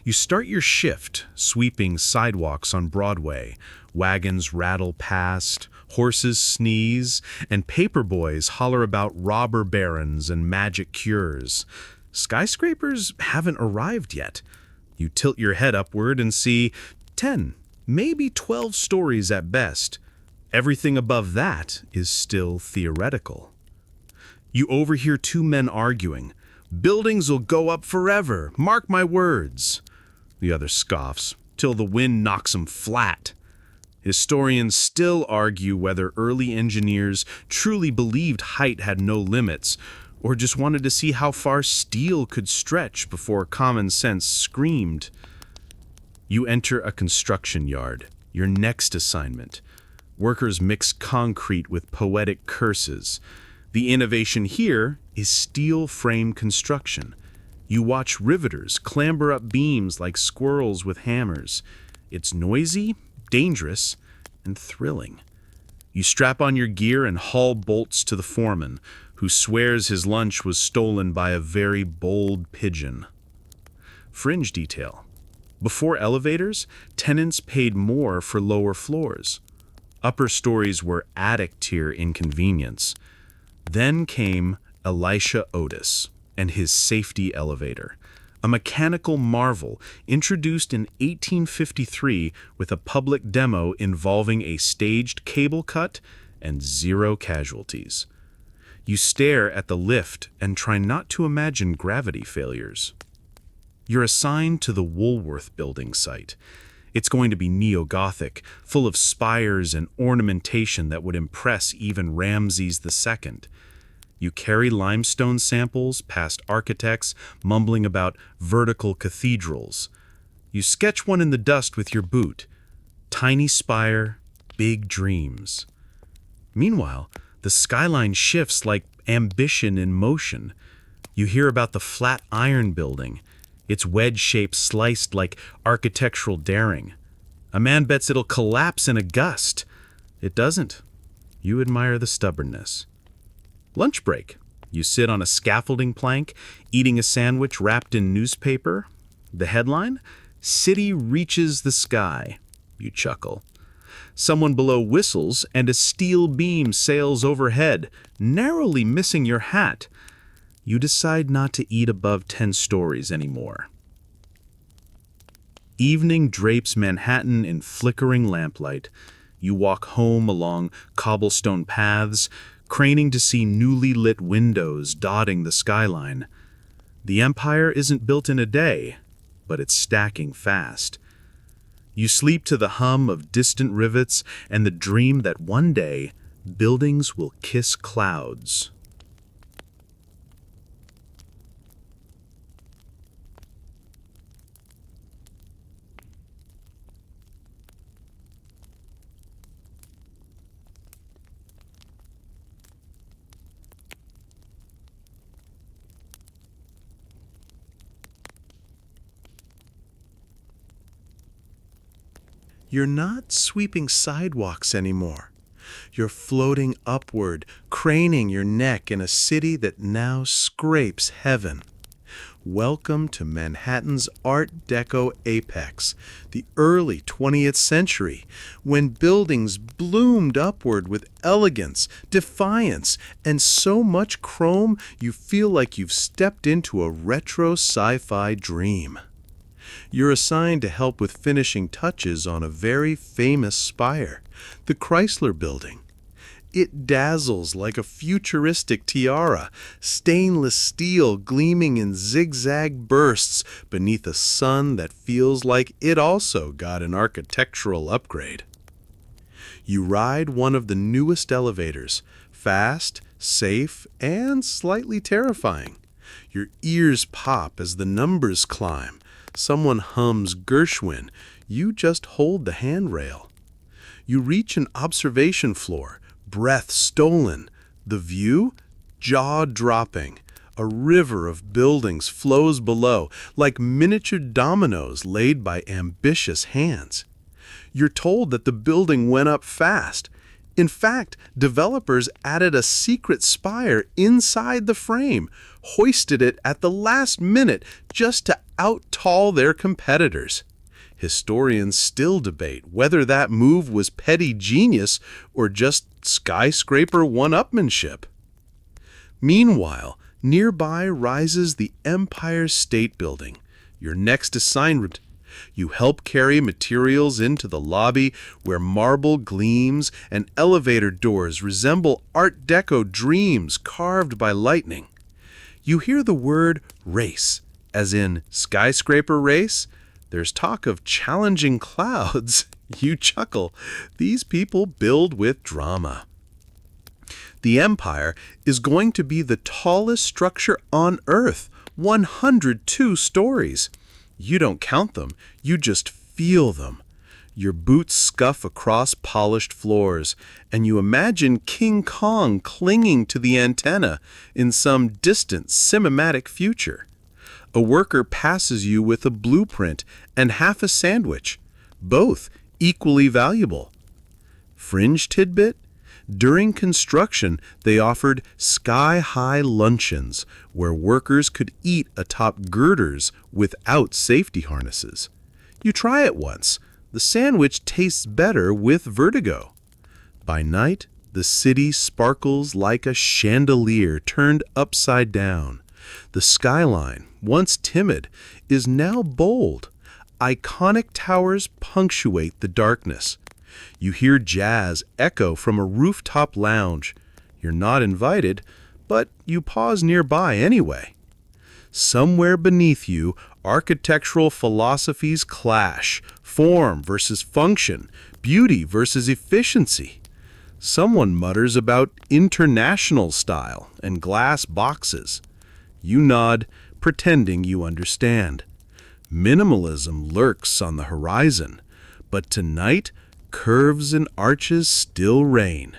You start your shift, sweeping sidewalks on Broadway. Wagons rattle past, horses sneeze, and paperboys holler about robber barons and magic cures. Skyscrapers haven't arrived yet. You tilt your head upward and see 10, maybe 12 stories at best. Everything above that is still theoretical. You overhear two men arguing. "Buildings will go up forever, mark my words." The other scoffs, till the wind knocks 'em flat. Historians still argue whether early engineers truly believed height had no limits, or just wanted to see how far steel could stretch before common sense screamed. You enter a construction yard, your next assignment. Workers mix concrete with poetic curses. The innovation here is steel frame construction. You watch riveters clamber up beams like squirrels with hammers. It's noisy, dangerous, and thrilling. You strap on your gear and haul bolts to the foreman, who swears his lunch was stolen by a very bold pigeon. Fringe detail. Before elevators, tenants paid more for lower floors. Upper stories were attic-tier inconvenience. Then came Elisha Otis and his safety elevator, a mechanical marvel introduced in 1853 with a public demo involving a staged cable cut and 0 casualties. You stare at the lift and try not to imagine gravity failures. You're assigned to the Woolworth building site. It's going to be neo-Gothic, full of spires and ornamentation that would impress even Ramses II. You carry limestone samples past architects mumbling about vertical cathedrals. You sketch one in the dust with your boot. Tiny spire, big dreams. Meanwhile, the skyline shifts like ambition in motion. You hear about the Flatiron Building, its wedge shape sliced like architectural daring. A man bets it'll collapse in a gust. It doesn't. You admire the stubbornness. Lunch break. You sit on a scaffolding plank, eating a sandwich wrapped in newspaper. The headline? "City reaches the sky." You chuckle. Someone below whistles and a steel beam sails overhead, narrowly missing your hat. You decide not to eat above 10 stories anymore. Evening drapes Manhattan in flickering lamplight. You walk home along cobblestone paths, craning to see newly lit windows dotting the skyline. The empire isn't built in a day, but it's stacking fast. You sleep to the hum of distant rivets and the dream that one day buildings will kiss clouds. You're not sweeping sidewalks anymore. You're floating upward, craning your neck in a city that now scrapes heaven. Welcome to Manhattan's Art Deco apex, the early 20th century, when buildings bloomed upward with elegance, defiance, and so much chrome you feel like you've stepped into a retro sci-fi dream. You're assigned to help with finishing touches on a very famous spire, the Chrysler Building. It dazzles like a futuristic tiara, stainless steel gleaming in zigzag bursts beneath a sun that feels like it also got an architectural upgrade. You ride one of the newest elevators, fast, safe, and slightly terrifying. Your ears pop as the numbers climb. Someone hums Gershwin. You just hold the handrail. You reach an observation floor, breath stolen. The view? Jaw-dropping. A river of buildings flows below, like miniature dominoes laid by ambitious hands. You're told that the building went up fast. In fact, developers added a secret spire inside the frame, hoisted it at the last minute just to out-tall their competitors. Historians still debate whether that move was petty genius or just skyscraper one-upmanship. Meanwhile, nearby rises the Empire State Building, your next assignment. You help carry materials into the lobby where marble gleams and elevator doors resemble Art Deco dreams carved by lightning. You hear the word race, as in skyscraper race. There's talk of challenging clouds. You chuckle. These people build with drama. The Empire is going to be the tallest structure on Earth, 102 stories. You don't count them, you just feel them. Your boots scuff across polished floors, and you imagine King Kong clinging to the antenna in some distant cinematic future. A worker passes you with a blueprint and half a sandwich, both equally valuable. Fringe tidbit? During construction, they offered sky-high luncheons where workers could eat atop girders without safety harnesses. You try it once. The sandwich tastes better with vertigo. By night, the city sparkles like a chandelier turned upside down. The skyline, once timid, is now bold. Iconic towers punctuate the darkness. You hear jazz echo from a rooftop lounge. You're not invited, but you pause nearby anyway. Somewhere beneath you, architectural philosophies clash: form versus function, beauty versus efficiency. Someone mutters about international style and glass boxes. You nod, pretending you understand. Minimalism lurks on the horizon, but tonight, curves and arches still reign.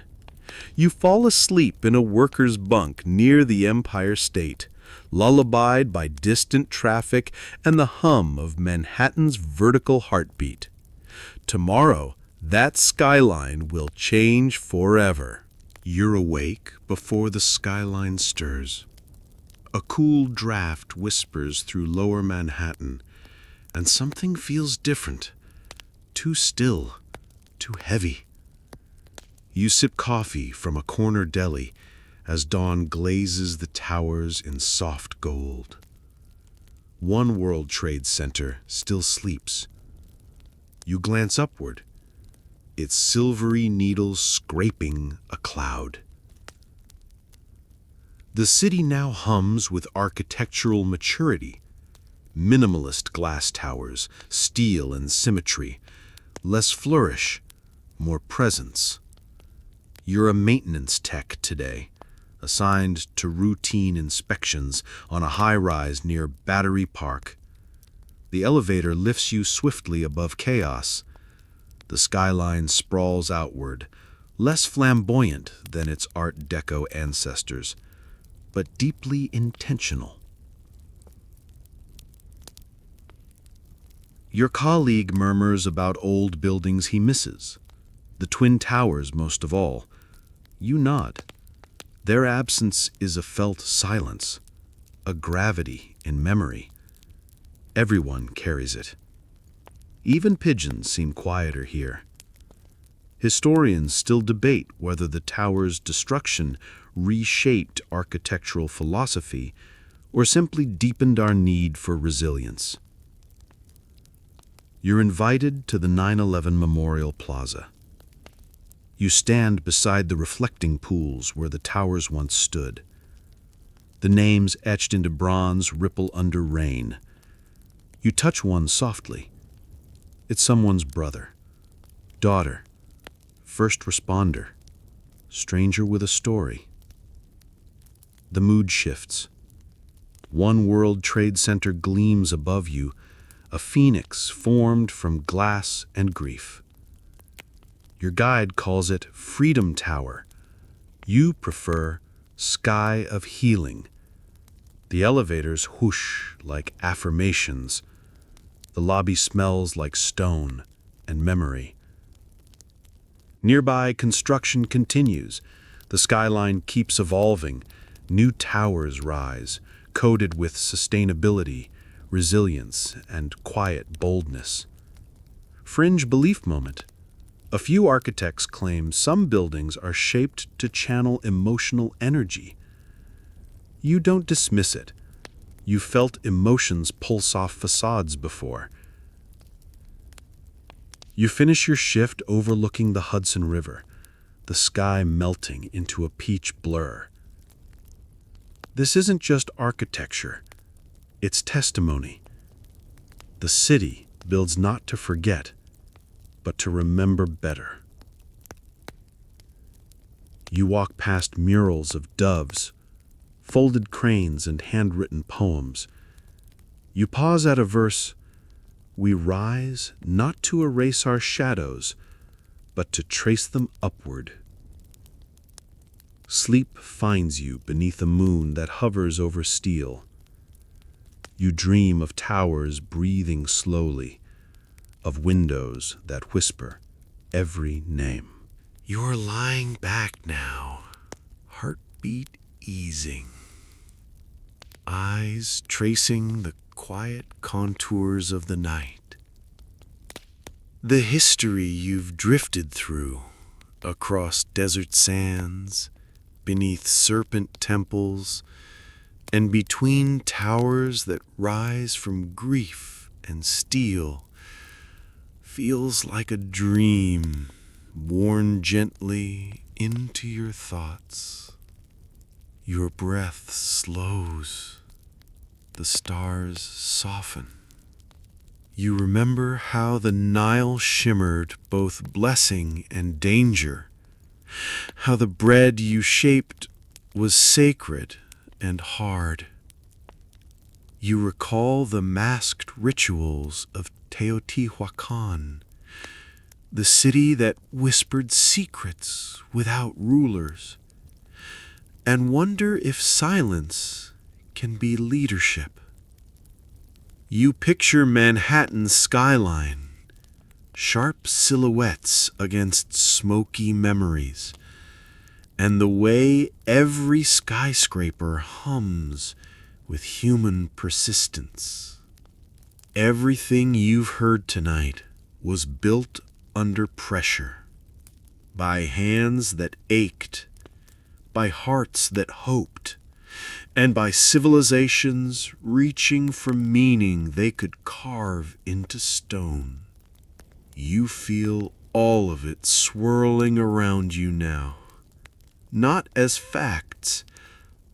You fall asleep in a worker's bunk near the Empire State, lullabied by distant traffic and the hum of Manhattan's vertical heartbeat. Tomorrow, that skyline will change forever. You're awake before the skyline stirs. A cool draft whispers through lower Manhattan, and something feels different. Too still, too heavy. You sip coffee from a corner deli as dawn glazes the towers in soft gold. One World Trade Center still sleeps. You glance upward, its silvery needles scraping a cloud. The city now hums with architectural maturity. Minimalist glass towers, steel and symmetry, less flourish, more presence. You're a maintenance tech today, assigned to routine inspections on a high-rise near Battery Park. The elevator lifts you swiftly above chaos. The skyline sprawls outward, less flamboyant than its Art Deco ancestors, but deeply intentional. Your colleague murmurs about old buildings he misses, the Twin Towers most of all. You nod. Their absence is a felt silence, a gravity in memory. Everyone carries it. Even pigeons seem quieter here. Historians still debate whether the tower's destruction reshaped architectural philosophy or simply deepened our need for resilience. You're invited to the 9/11 Memorial Plaza. You stand beside the reflecting pools where the towers once stood. The names etched into bronze ripple under rain. You touch one softly. It's someone's brother, daughter, first responder, stranger with a story. The mood shifts. One World Trade Center gleams above you, a phoenix formed from glass and grief. Your guide calls it Freedom Tower. You prefer Sky of Healing. The elevators whoosh like affirmations. The lobby smells like stone and memory. Nearby, construction continues. The skyline keeps evolving. New towers rise, coated with sustainability, resilience, and quiet boldness. Fringe belief moment. A few architects claim some buildings are shaped to channel emotional energy. You don't dismiss it. You've felt emotions pulse off facades before. You finish your shift overlooking the Hudson River, the sky melting into a peach blur. This isn't just architecture, it's testimony. The city builds not to forget, but to remember better. You walk past murals of doves, folded cranes, and handwritten poems. You pause at a verse, "We rise not to erase our shadows, but to trace them upward." Sleep finds you beneath a moon that hovers over steel. You dream of towers breathing slowly, of windows that whisper every name. You're lying back now, heartbeat easing, eyes tracing the quiet contours of the night. The history you've drifted through, across desert sands, beneath serpent temples, and between towers that rise from grief and steel, feels like a dream worn gently into your thoughts. Your breath slows, the stars soften. You remember how the Nile shimmered both blessing and danger, how the bread you shaped was sacred and hard. You recall the masked rituals of Teotihuacan, the city that whispered secrets without rulers, and wonder if silence can be leadership. You picture Manhattan's skyline, sharp silhouettes against smoky memories, and the way every skyscraper hums with human persistence. Everything you've heard tonight was built under pressure, by hands that ached, by hearts that hoped, and by civilizations reaching for meaning they could carve into stone. You feel all of it swirling around you now, not as facts,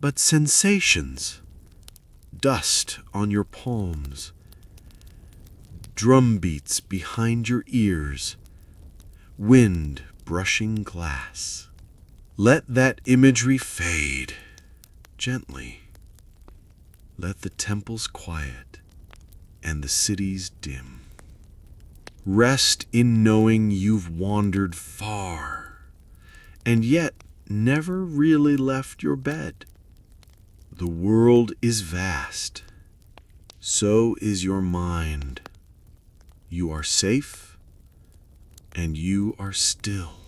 but sensations. Dust on your palms, drum beats behind your ears, wind brushing glass. Let that imagery fade gently. Let the temples quiet and the cities dim. Rest in knowing you've wandered far and yet never really left your bed. The world is vast. So is your mind. You are safe and you are still.